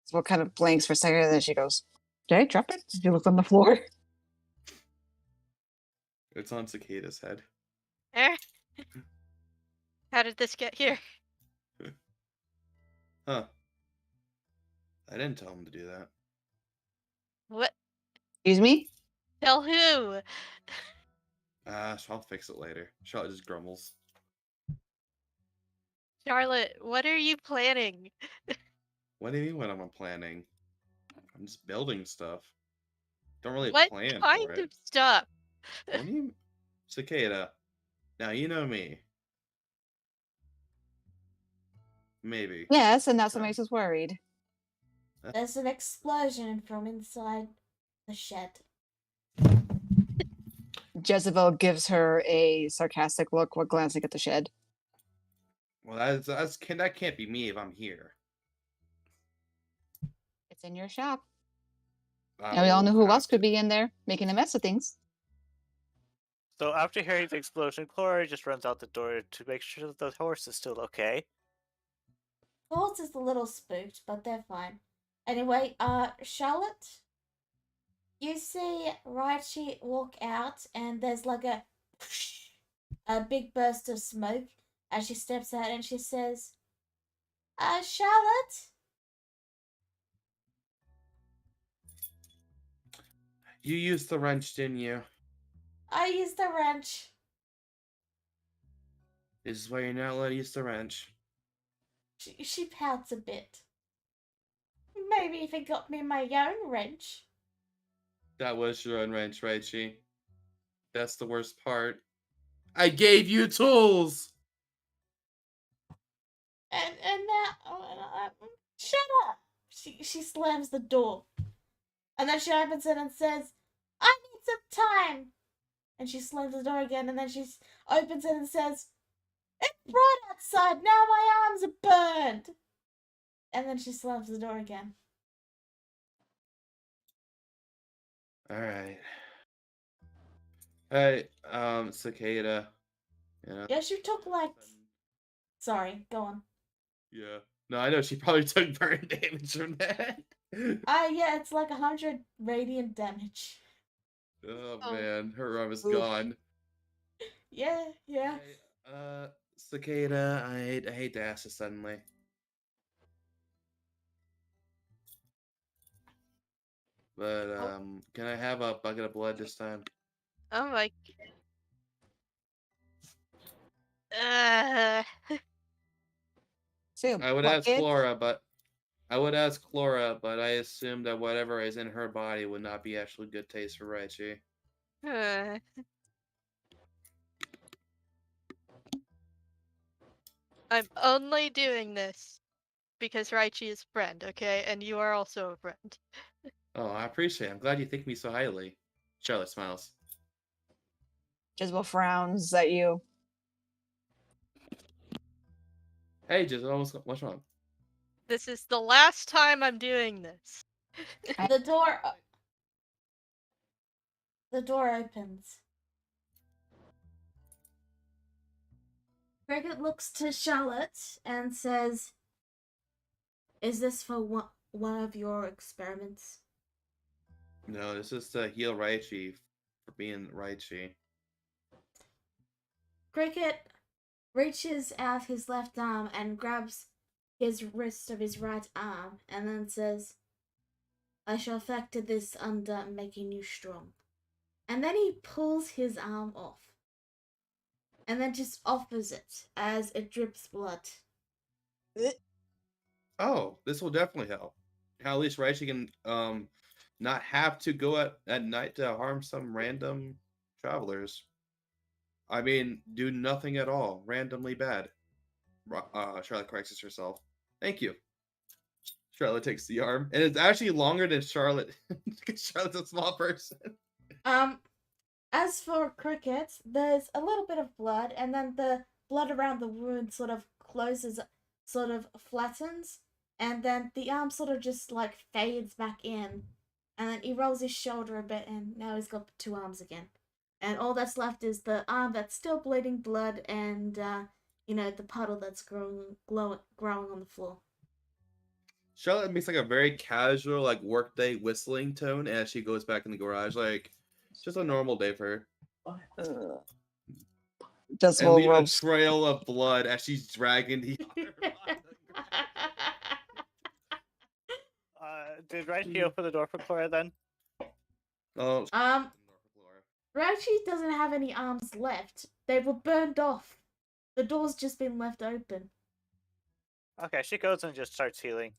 So what kind of blanks for a second, and then she goes, "Did I drop it?" She looks on the floor. It's on Cicada's head. eh? How did this get here? Huh. I didn't tell him to do that. What? Excuse me? Tell who? So I'll fix it later. Charlotte just grumbles. Charlotte, what are you planning? What do you mean what am I planning? I'm just building stuff. Don't really What plan kind for it. of stuff? What do you Cicada? Now you know me. Maybe. Yes, and that's what Try. makes us worried. There's an explosion from inside the shed. Jezebel gives her a sarcastic look while glancing at the shed. Well, that can't be me if I'm here. It's in your shop. I And we all will know who have else could to- be in there making a mess of things. So after hearing the explosion, Clara just runs out the door to make sure that the horse is still okay. The horse is a little spooked, but they're fine. Anyway, Charlotte, you see Raichi walk out, and there's like a big burst of smoke as she steps out, and she says, Charlotte? You used the wrench, didn't you? I used the wrench. This is why you're not allowed to use the wrench. She pouts a bit. Maybe if it got me my own wrench. That was your own wrench, right, Chi? That's the worst part. I gave you tools! And now, shut up! She slams the door. And then she opens it and says, I need some time! And she slams the door again, and then she opens it and says, it's bright outside, now my arms are burned! And then she slams the door again. Alright. Hey, Cicada. Yeah. Yeah, she took like... Sorry, go on. Yeah. No, I know she probably took burn damage from that. Yeah, it's like 100 radiant damage. Oh Oh. man, her arm is Oof. gone. Yeah. Hey, Cicada, I hate to ask this suddenly. But can I have a bucket of blood this time? Oh my. Uh, Say a I would ask bucket? Flora, but I assume that whatever is in her body would not be actually good taste for Raichi. uh. I'm only doing this because Raichi is a friend, okay? And you are also a friend. Oh, I appreciate it. I'm glad you think me so highly. Charlotte smiles. Jezebel frowns at you. Hey, Giselle, what's wrong? This is the last time I'm doing this. The door... The door opens. Cricket looks to Charlotte and says, is this for one of your experiments? No, this is to heal Raichi for being Raichi. Cricket reaches out his left arm and grabs his wrist of his right arm and then says, I shall factor this under making you strong. And then he pulls his arm off. And then just offers it as it drips blood. Oh, this will definitely help. At least right, she can not have to go at night to harm some random travelers. I mean, do nothing at all, randomly bad. Charlotte corrects herself. Thank you. Charlotte takes the arm, and it's actually longer than Charlotte because Charlotte's a small person. As for Cricket, there's a little bit of blood, and then the blood around the wound sort of closes, sort of flattens, and then the arm sort of just like fades back in, and then he rolls his shoulder a bit, and now he's got 2 arms again. And all that's left is the arm that's still bleeding blood, and the puddle that's growing on the floor. Charlotte makes like a very casual, like workday whistling tone as she goes back in the garage, like just a normal day for her. Just And will leave a roll. trail of blood as she's dragging the Did Raichi open the door for Cora then? Oh, Raichi doesn't have any arms left. They were burned off. The door's just been left open. Okay, she goes and just starts healing.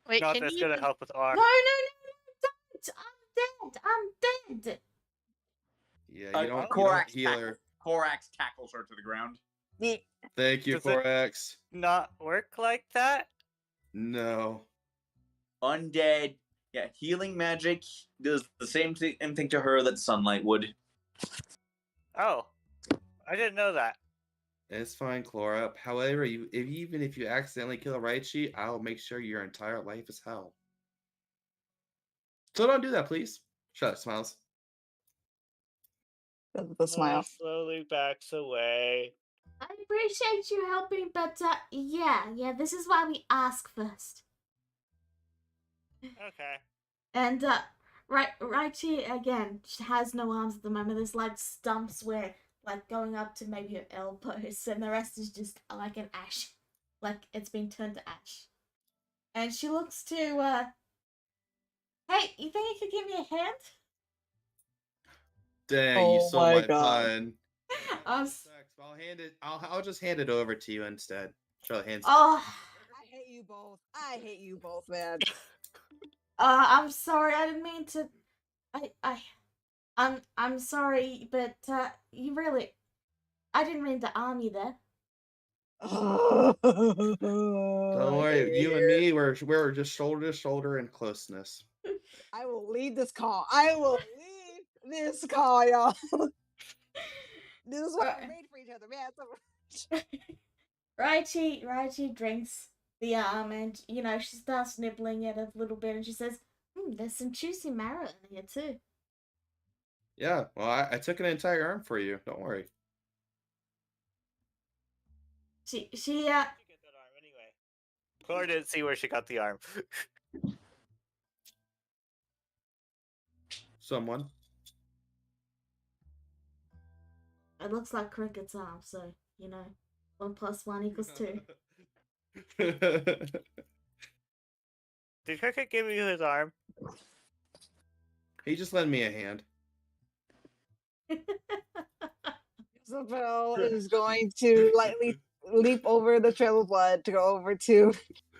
Wait, Not can that's you gonna even... help with R. No, don't! I'm dead! yeah, you don't Korax heal her. Korax tackles her to the ground. Thank you, Does it- Korax. Not work like that? No. Undead. Yeah, healing magic does the same thing to her that sunlight would. Oh, I didn't know that. It's fine, Clora. However, even if you accidentally kill Raichi, I'll make sure your entire life is hell. So don't do that, please. Charlotte smiles. The smile. Slowly backs away. I appreciate you helping, but yeah, this is why we ask first. Okay. And Raichi again has no arms at the moment. There's like stumps where like going up to maybe her elbows, and the rest is just like an ash, like it's been turned to ash. And she looks to hey, you think you could give me a hand? Dang, you Oh stole my my God. pun. I'll hand it. I'll just hand it over to you instead. Charlotte hands. Oh, I hate you both. I hate you both, man. I'm sorry. I didn't mean to. I'm sorry, but you really, I didn't mean to arm you there. Don't worry, you and me, we're just shoulder to shoulder in closeness. I will lead this call. I will lead this call, y'all. This is why we're made for each other, man. Raichi drinks the arm, and she starts nibbling at it a little bit, and she says, "There's some juicy marrow in here too." Yeah, well, I took an entire arm for you. Don't worry. She She get that arm anyway. Cora didn't see where she got the arm. Someone. It looks like Cricket's arm, so 1 + 1 = 2. Did Cricket give you his arm? He just lent me a hand. Isabel is going to lightly leap over the trail of blood to go over to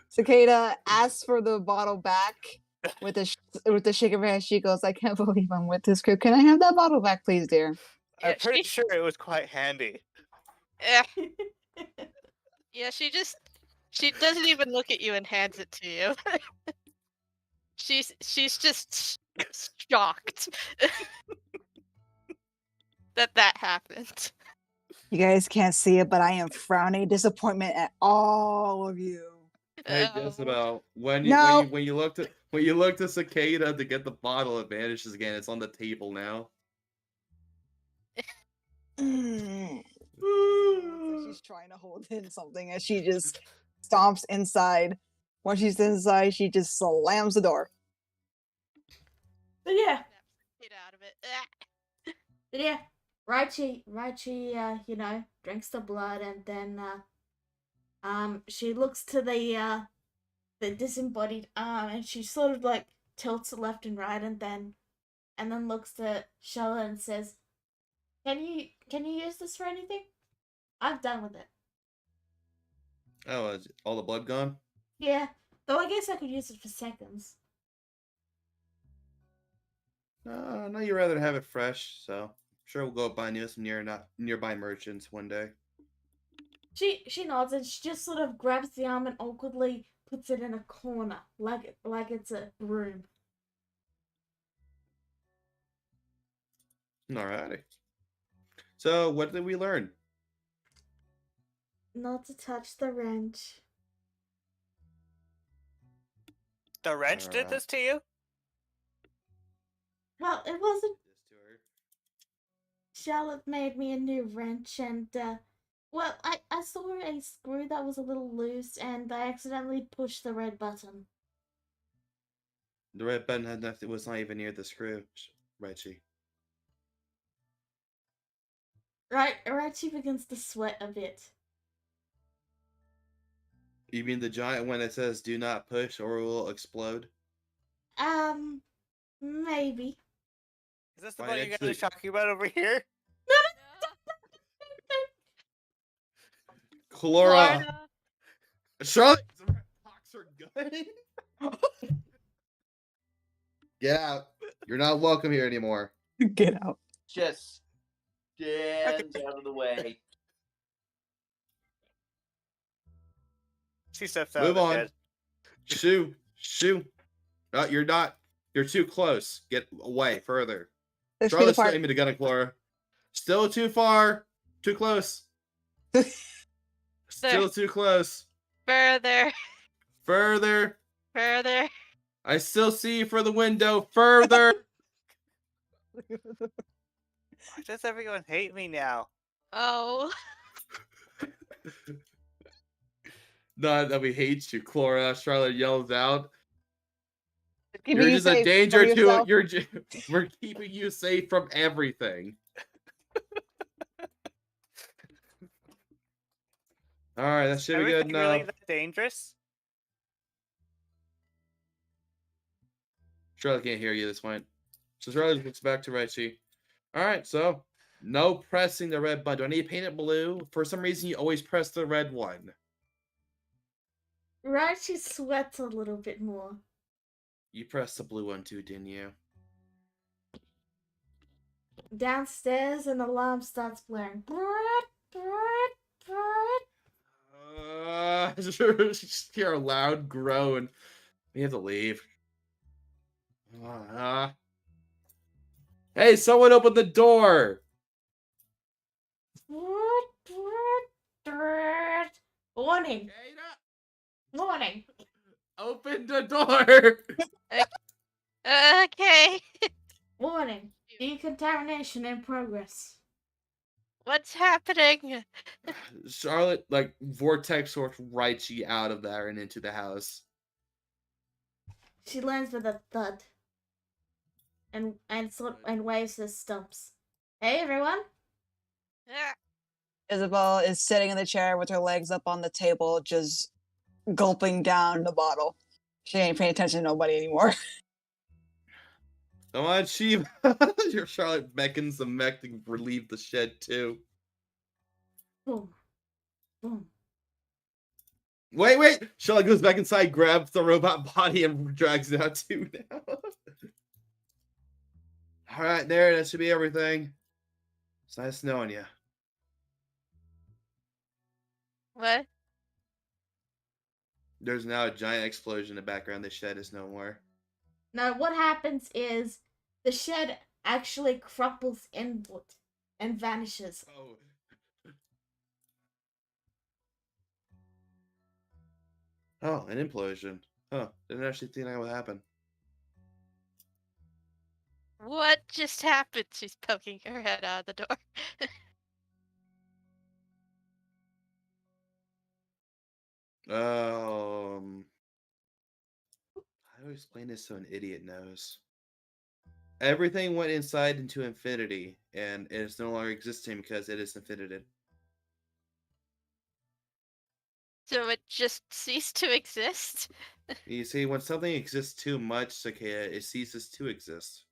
Cicada, asks for the bottle back with a shake of her head. She goes, "I can't believe I'm with this crew. Can I have that bottle back, please, dear?" Yeah, I'm pretty sure it was quite handy. Yeah. Yeah, she doesn't even look at you and hands it to you. she's just shocked that happened. You guys can't see it, but I am frowning disappointment at all of you. Hey, Oh. Jezebel, when No. you looked at Cicada to get the bottle, it vanishes again. It's on the table now. She's trying to hold in something as she just stomps inside. Once she's inside, she just slams the door. But yeah, Get out of it. but yeah, Raichi, drinks the blood, and then She looks to the disembodied arm, and she sort of like tilts it left and right, and then looks to Charlotte and says, "Can you use this for anything? I'm done with it." Oh, is all the blood gone? Yeah, though I guess I could use it for seconds. No, you'd rather have it fresh, so I'm sure we'll go buy you some nearby merchants one day. She nods and she just sort of grabs the arm and awkwardly puts it in a corner, like it's a broom. Alrighty. So, what did we learn? Not to touch the wrench. The wrench did Alright. this to you? Well, it wasn't. This to her. Charlotte made me a new wrench, and well, I saw a screw that was a little loose, and I accidentally pushed the red button. The red button had nothing. Was not even near the screw, Reggie. Right, she begins to sweat a bit. You mean the giant one that says "Do not push or it will explode"? Maybe. Is this the Why one you guys actually- are talking about over here? Chlora, Florida. Charlotte, hawks are good. Get out! You're not welcome here anymore. Get out. Just stand out of the way. She steps out Move of the on. shed. Shoo. No, you're not. You're too close. Get away further. 6 feet Charlotte's still apart. aiming the gun at Chlora. Still too far. Too close. Still too close. Further. Further. Further. I still see you for the window. Further. Why does everyone hate me now? Oh. Not that we hate you, Chlora. Charlotte yells out. Keeping You're you just a safe from danger to yourself. we're keeping you safe from everything. All right, that should be good Everything really enough. that dangerous? Charlotte can't hear you at this point. So Charlotte looks back to Richie. All right, so no pressing the red button. Do I need to paint it blue? For some reason, you always press the red one. Right, she sweats a little bit more. You pressed the blue one too, didn't you? Downstairs, an alarm starts blaring. Brrrt, brrrt, brrrt. Just hear a loud groan. We have to leave. Hey, someone open the door! Brrrt, brrrt, brrrt. Warning! Warning! Open the door! Okay. Warning! Decontamination in progress. What's happening? Charlotte, like, vortex sorts Raichi out of there and into the house. She lands with a thud. And waves the stumps. Hey everyone! Ah, Isabel is sitting in the chair with her legs up on the table, just gulping down the bottle. She ain't paying attention to nobody anymore. Come on, Shiva. Your Charlotte beckons the mech to relieve the shed too. Boom. Boom. Wait! Charlotte goes back inside, grabs the robot body, and drags it out too now. Alright, there, that should be everything. It's nice knowing you. what? There's now a giant explosion in the background. The shed is no more. Now what happens is the shed actually crumples inward and vanishes. Oh. Oh, an implosion. Huh. Didn't actually think that would happen. What just happened? She's poking her head out of the door. How do I explain this so an idiot knows? Everything went inside into infinity, and it is no longer existing because it is infinited. So it just ceased to exist? You see, when something exists too much, Cicada, it ceases to exist.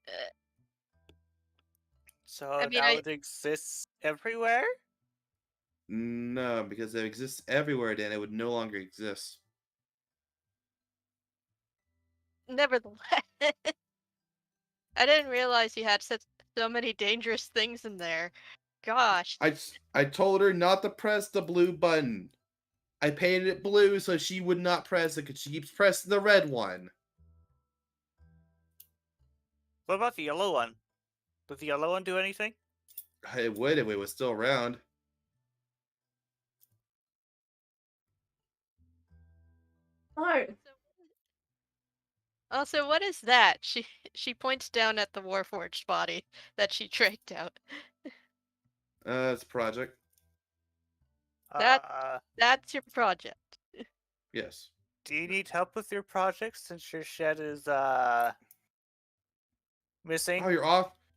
Uh, So mean, now it exists everywhere? No, because if it exists everywhere, then it would no longer exist. nevertheless. I didn't realize you had so many dangerous things in there. Gosh. I told her not to press the blue button. I painted it blue so she would not press it because she keeps pressing the red one. What about the yellow one? Did the yellow one do anything? It would if it was still around. Oh, Also, what is that? She points down at the Warforged body that she dragged out. It's a project. That- Uh, That's your project. Yes. do you need help with your project since your shed is missing? Oh,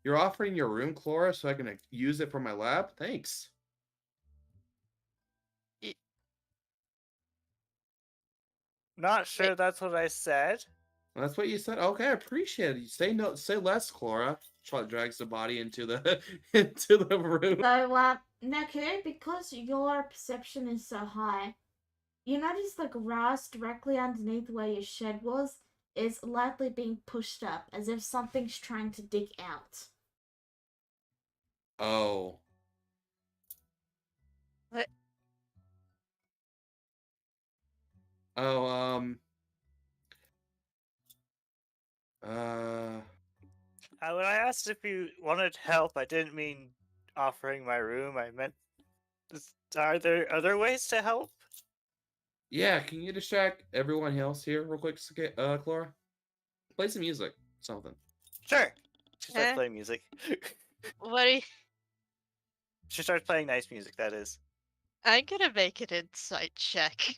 you're offering your room, Clora, so I can use it for my lab? Thanks. Not sure that's what I said. That's what you said. Okay, I appreciate it. Say less, Clora. Charlotte drags the body into the into the room. so, Neku, because your perception is so high, you notice the grass directly underneath where your shed was is lightly being pushed up, as if something's trying to dig out. Oh. What? Oh, uh When I asked if you wanted help, I didn't mean offering my room. I meant, are there other ways to help? yeah, can you distract everyone else here real quick, Clora? Play some music. Something. Sure. She starts Eh? playing music. What are you... She starts playing nice music, that is. I'm gonna make an insight check.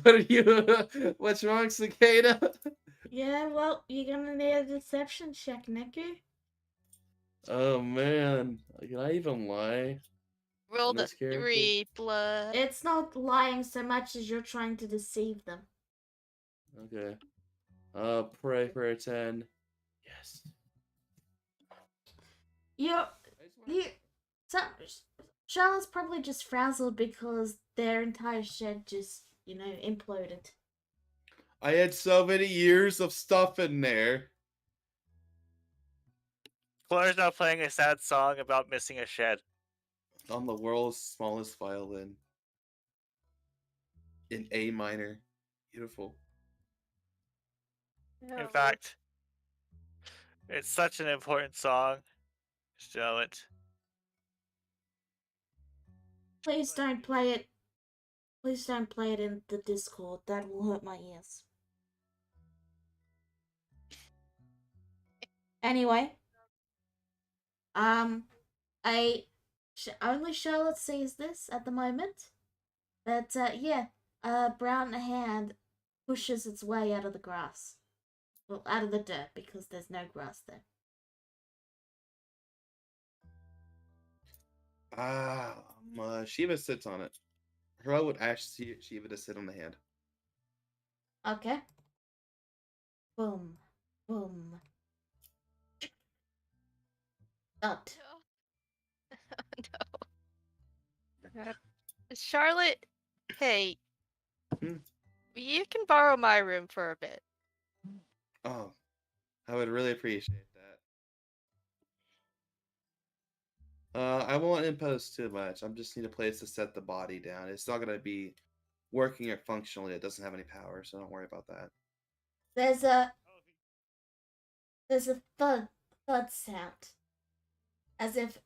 What are you what's wrong, Cicada? Yeah, well, you're gonna need a deception check, Neku. Oh man. Can I even lie? Rolled a This character? 3 plus... It's not lying so much as you're trying to deceive them. Okay. Pray for a 10. Yes. You, so, Charlotte's probably just frazzled because their entire shed just, imploded. I had so many years of stuff in there. Claire's now playing a sad song about missing a shed. On the world's smallest violin. In A minor. Beautiful. In fact, it's such an important song. Show it. Please don't play it. Please don't play it in the Discord. That will hurt my ears. Anyway, only Charlotte sees this at the moment, but yeah, a brown hand pushes its way out of the grass, well, out of the dirt because there's no grass there. Shiva sits on it. Her would ask Shiva to sit on the hand. Okay. Boom, boom. Thud. No. Charlotte, hey, Hmm? you can borrow my room for a bit. Oh, I would really appreciate that. I won't impose too much. I just need a place to set the body down. It's not gonna be working or functionally. It doesn't have any power, so don't worry about that. There's a thud sound, as if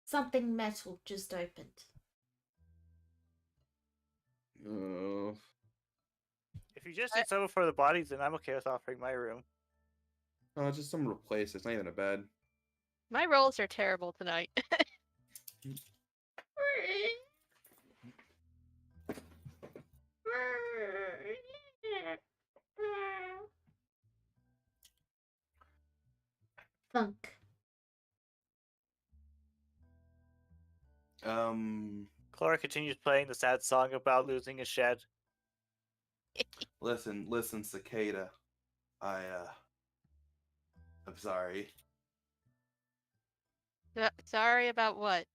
something metal just opened. Oh, If you just need someone for the body, then I'm okay with offering my room. oh, just some replace. It's not even a bed. My rolls are terrible tonight. Thunk. Clara continues playing the sad song about losing a shed. Listen, Cicada. I'm sorry. Sorry about what?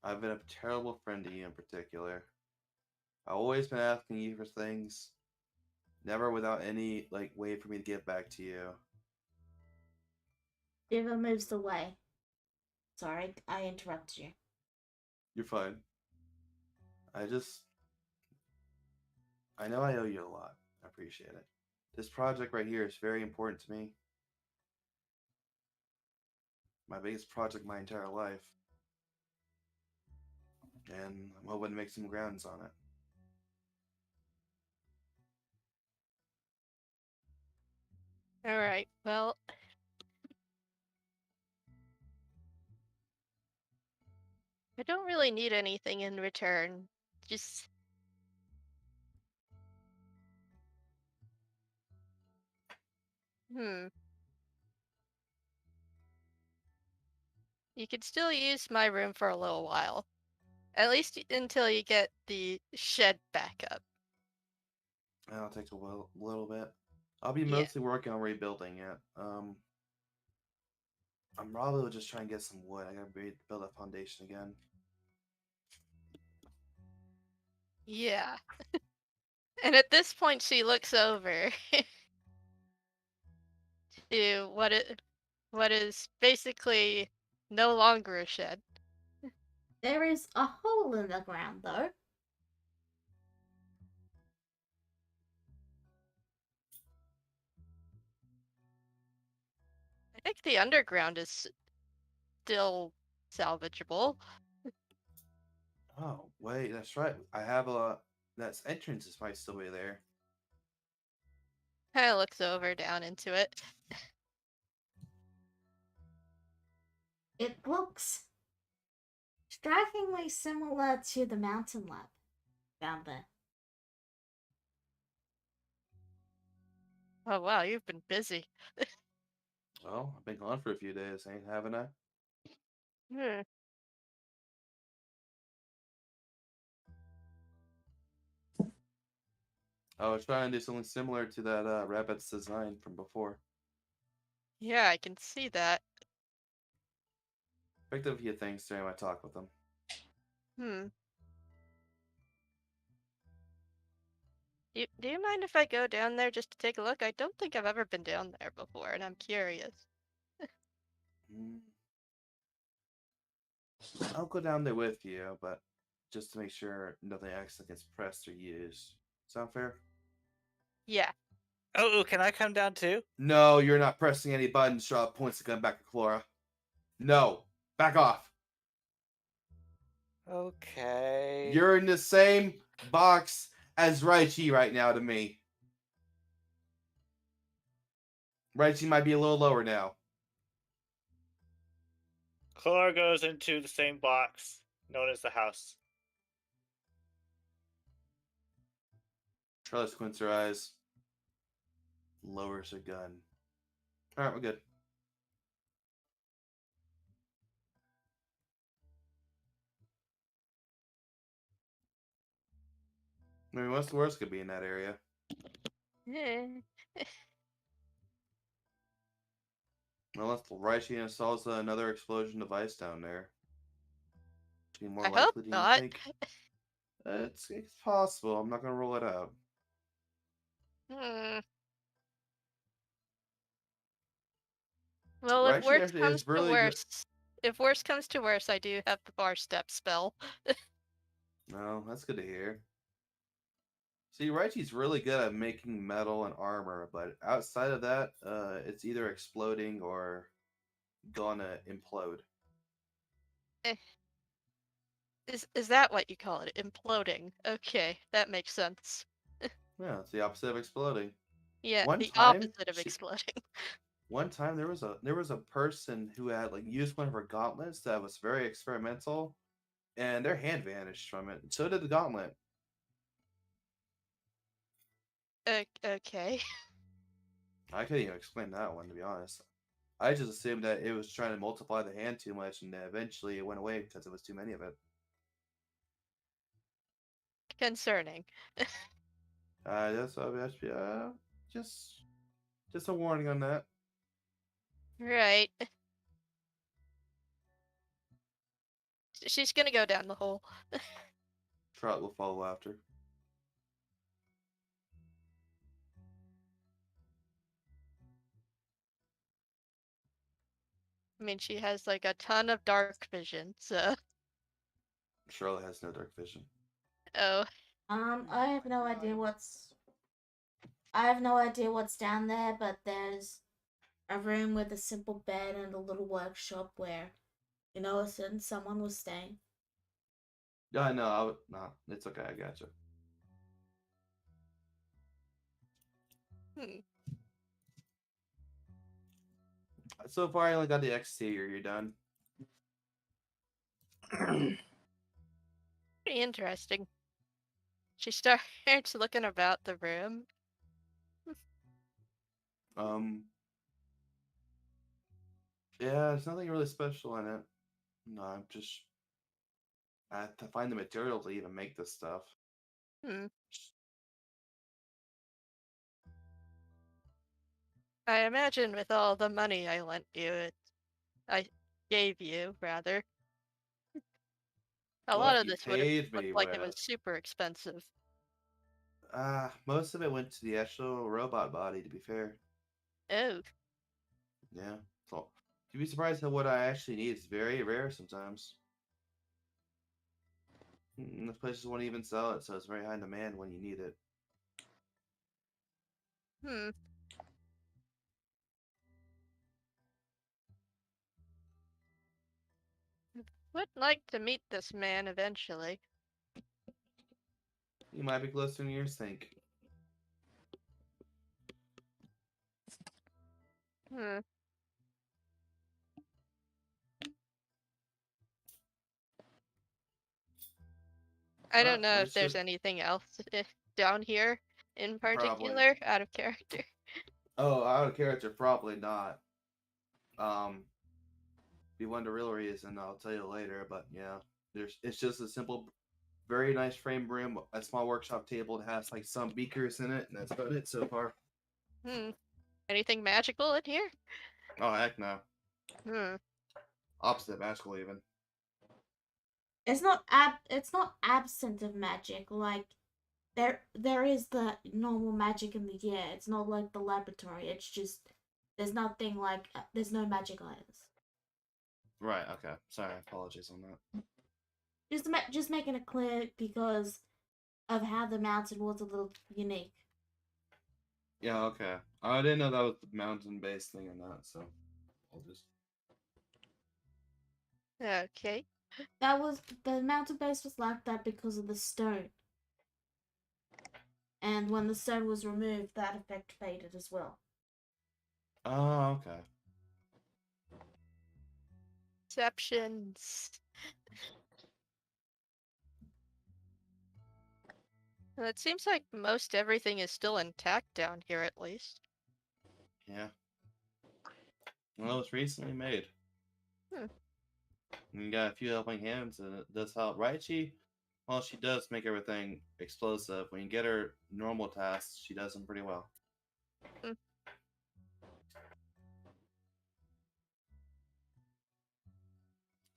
I've been a terrible friend to you in particular. I've always been asking you for things, never without any way for me to get back to you. Diva moves away. Sorry, I interrupted you. You're fine. I know I owe you a lot. I appreciate it. This project right here is very important to me. My biggest project my entire life. And I'm hoping to make some grounds on it. All right. Well, I don't really need anything in return. Just You could still use my room for a little while. At least until you get the shed back up. That'll take a little bit. I'll be Yeah. mostly working on rebuilding it. I'm probably just trying to get some wood. I gotta build a foundation again. Yeah. And at this point, she looks over to what is basically no longer a shed. There is a hole in the ground, though. I think the underground is still salvageable. Oh, wait, that's right. I have that entrance might still be there. Kind of looks over down into it. It looks strikingly similar to the mountain lab down there. Oh wow, you've been busy. Well, I've been gone for a few days, haven't I? Hmm. I was trying to do something similar to that rabbit's design from before. Yeah, I can see that. Picked up a few things during my talk with them. Hmm. Do you mind if I go down there just to take a look? I don't think I've ever been down there before, and I'm curious. I'll go down there with you, but just to make sure nothing accidentally gets pressed or used. Sound fair? Yeah. Oh, can I come down too? No, you're not pressing any buttons. Shaw points the gun back at Clara. No, back off. Okay. You're in the same box as Raichi right now to me. Raichi might be a little lower now. Clara goes into the same box known as the house. Charlotte squints her eyes. Lowers her gun. Alright, we're good. I mean, what's the worst could be in that area? Unless Raichi installs another explosion device down there. Be more I hope likely, do you not. think? It's possible. I'm not gonna rule it out. Hmm. Well, Raichi actually is really good. if worst comes to worst, I do have the bar step spell. No, that's good to hear. See, Raichi's really good at making metal and armor, but outside of that, it's either exploding or gonna implode. Is that what you call it? Imploding. Okay, that makes sense. Yeah, it's the opposite of exploding. Yeah, One the time, opposite of exploding. One time there was a person who had used one of her gauntlets that was very experimental, and their hand vanished from it. So did the gauntlet. Okay. I couldn't even explain that one, to be honest. I just assumed that it was trying to multiply the hand too much, and eventually it went away because it was too many of it. concerning. Just just a warning on that. Right. She's gonna go down the hole. Trot will follow after. I mean, she has like a ton of dark vision, so. Charlotte has no dark vision. Oh. I have no idea what's. I have no idea what's down there, but there's a room with a simple bed and a little workshop where, someone was staying. Yeah, I know. No, it's okay. I gotcha. Hmm. So far, I only got the exterior. You're done. Pretty interesting. She starts looking about the room. Yeah, there's nothing really special in it. No, I have to find the material to even make this stuff. Hmm. I imagine with all the money I lent you, I gave you, rather. A lot What of you this would have paid me looked like it was with? super expensive. Most of it went to the actual robot body. To be fair, Oh. yeah. So you'd be surprised how what I actually need is very rare sometimes. The places won't even sell it, so it's very high demand when you need it. Hmm. Would like to meet this man eventually. You might be closer than you think. Hmm. I don't know if There's there's just anything else down here in probably. particular out of character. Oh, out of character, probably not. Be one the real reason, I'll tell you later. But yeah, it's just a simple, very nice frame room, a small workshop table that has like some beakers in it, and that's about it so far. Hmm. Anything magical in here? Oh heck no, Hmm. opposite magical even. It's not absent of magic. Like there is the normal magic in the year. It's not like the laboratory. It's just there's no magic items. Right. Okay. Sorry. Apologies on that. Just making it clear because of how the mountain was a little unique. Yeah. Okay. I didn't know that was the mountain-based thing or not, so I'll just. Okay. That was the mountain base was like that because of the stone. And when the stone was removed, that effect faded as well. Oh, okay. Exceptions. Well, it seems like most everything is still intact down here, at least. Yeah. Well, it's recently made. Hmm. You got a few helping hands, and it does help, right? Well, she does make everything explosive. When you get her normal tasks, she does them pretty well. Hmm.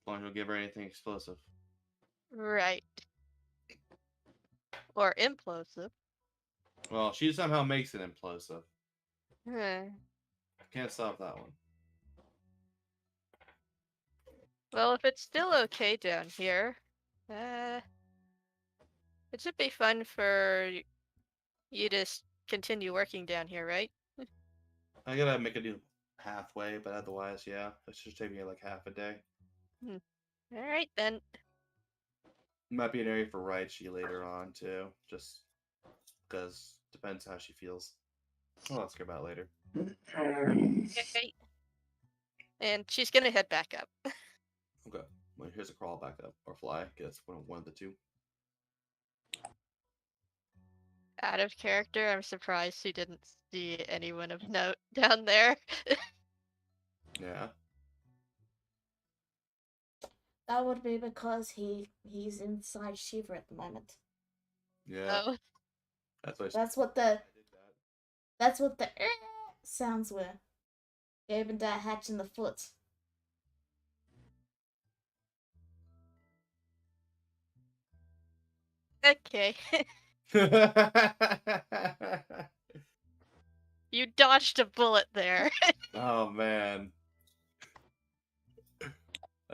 As long as you don't give her anything explosive. Right. Or implosive. Well, she somehow makes it implosive. Hmm. Can't stop that one. Well, if it's still okay down here, it should be fun for you to continue working down here, right? I gotta make a new halfway, but otherwise, yeah, it should take me like half a day. Hmm. All right then. Might be an area for Raichi later on too, just because depends how she feels. I'll ask her about it later. Okay. And she's gonna head back up. Okay. Well, here's a crawl back up or fly. Guess one of the two. Out of character, I'm surprised she didn't see anyone of note down there. Yeah. That would be because he's inside Shiva at the moment. Yeah, Oh, that's why. That's what the I did that. that's what the sounds were. Gabe and Dad hatching the foot. okay. You dodged a bullet there. Oh man, I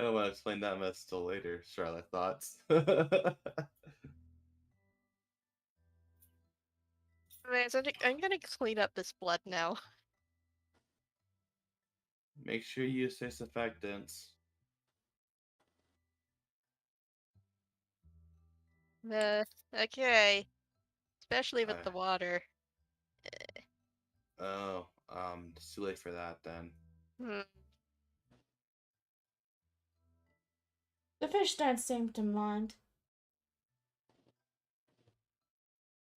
don't want to explain that mess till later. Charlotte thoughts. Man, so I'm gonna clean up this blood now. Make sure you use disinfectants. Okay. Especially with I- the water. Oh, it's too late for that then. Hmm. The fish don't seem to mind.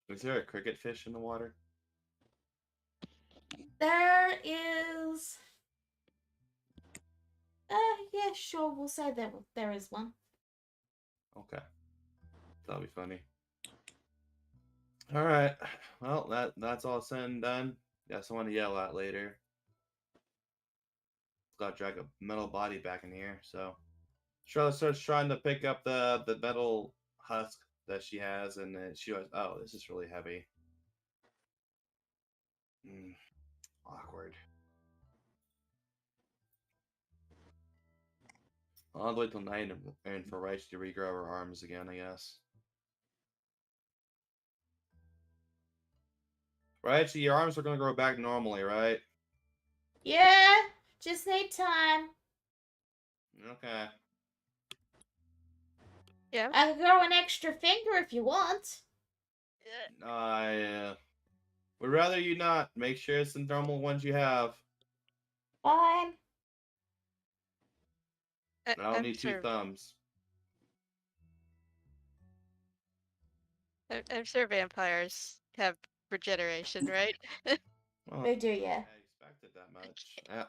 Is there a cricket fish in the water? There is. Yeah, sure. We'll say there is one. Okay, that'll be funny. All right. Well, that's all said and done. Got someone to yell at later. Got to drag a metal body back in here. So Charlotte starts trying to pick up the metal husk that she has, and then she goes, "Oh, this is really heavy." Awkward. I'll have to wait till night and for Rice to regrow her arms again, I guess. Right, so your arms are gonna grow back normally, right? Yeah, just need time. Okay. Yeah. I could grow an extra finger if you want. I would rather you not. Make sure it's the normal ones you have. Fine. I don't I'm need two sure. thumbs. I'm sure vampires have regeneration, right? Well, They do, yeah. I expected that much. I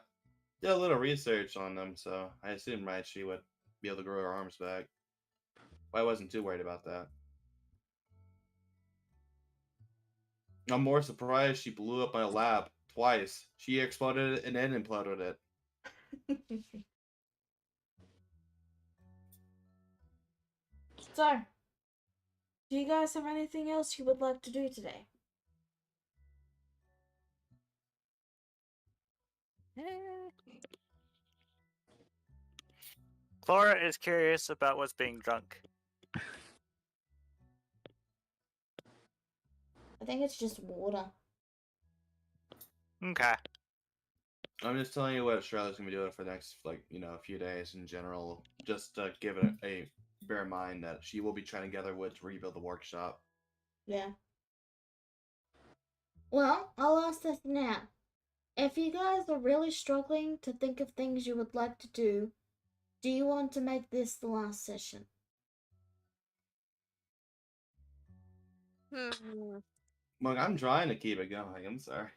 did a little research on them, so I assumed right she would be able to grow her arms back. Well, I wasn't too worried about that. I'm more surprised she blew up my lab twice. She exploded it and then imploded it. So, do you guys have anything else you would like to do today? Clara is curious about what's being drunk. I think it's just water. Okay. I'm just telling you what Charlotte's gonna be doing for the next, a few days in general. Just to give it a bear in mind that she will be trying to gather wood to rebuild the workshop. Yeah. Well, I'll ask this now. If you guys are really struggling to think of things you would like to do you want to make this the last session? Hmm. Look, I'm trying to keep it going. I'm sorry.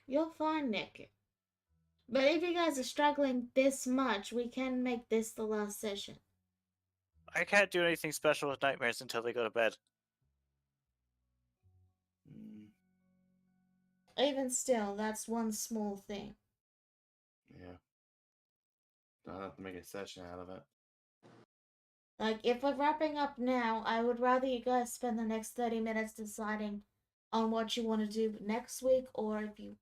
You're fine, Nick. But if you guys are struggling this much, we can make this the last session. I can't do anything special with nightmares until they go to bed. Mm, Even still, that's one small thing. yeah. Don't have to make a session out of it. Like, if we're wrapping up now, I would rather you guys spend the next 30 minutes deciding on what you want to do next week, or if you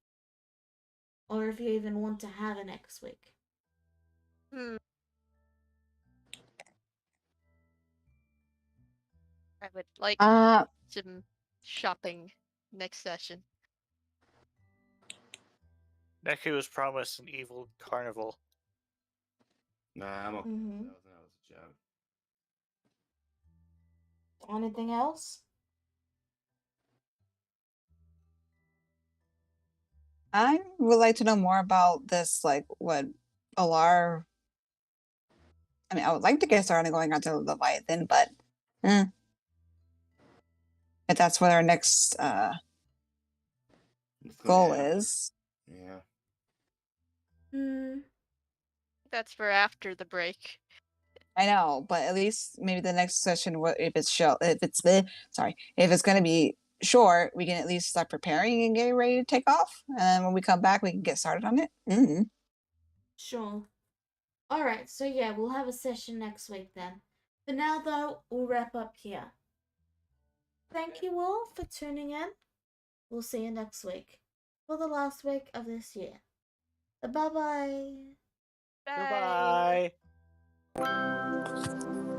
even want to have a next week. Hmm. I would like some shopping next session. Neku was promised an evil carnival. Nah, I'm okay. Mm-hmm. That was a joke. Anything else? I would like to know more about this, like what Alar. I mean, I would like to get started going on to Leviathan, but if that's what our next It's gonna goal happen. is. Yeah. Hmm. That's for after the break. I know, but at least maybe the next session, if it's if it's going to be short, we can at least start preparing and getting ready to take off. And when we come back, we can get started on it. Mm-hmm. Sure. Alright, so yeah, we'll have a session next week then. For now, though, we'll wrap up here. Thank you all for tuning in. We'll see you next week for the last week of this year. Bye bye. Bye. Goodbye.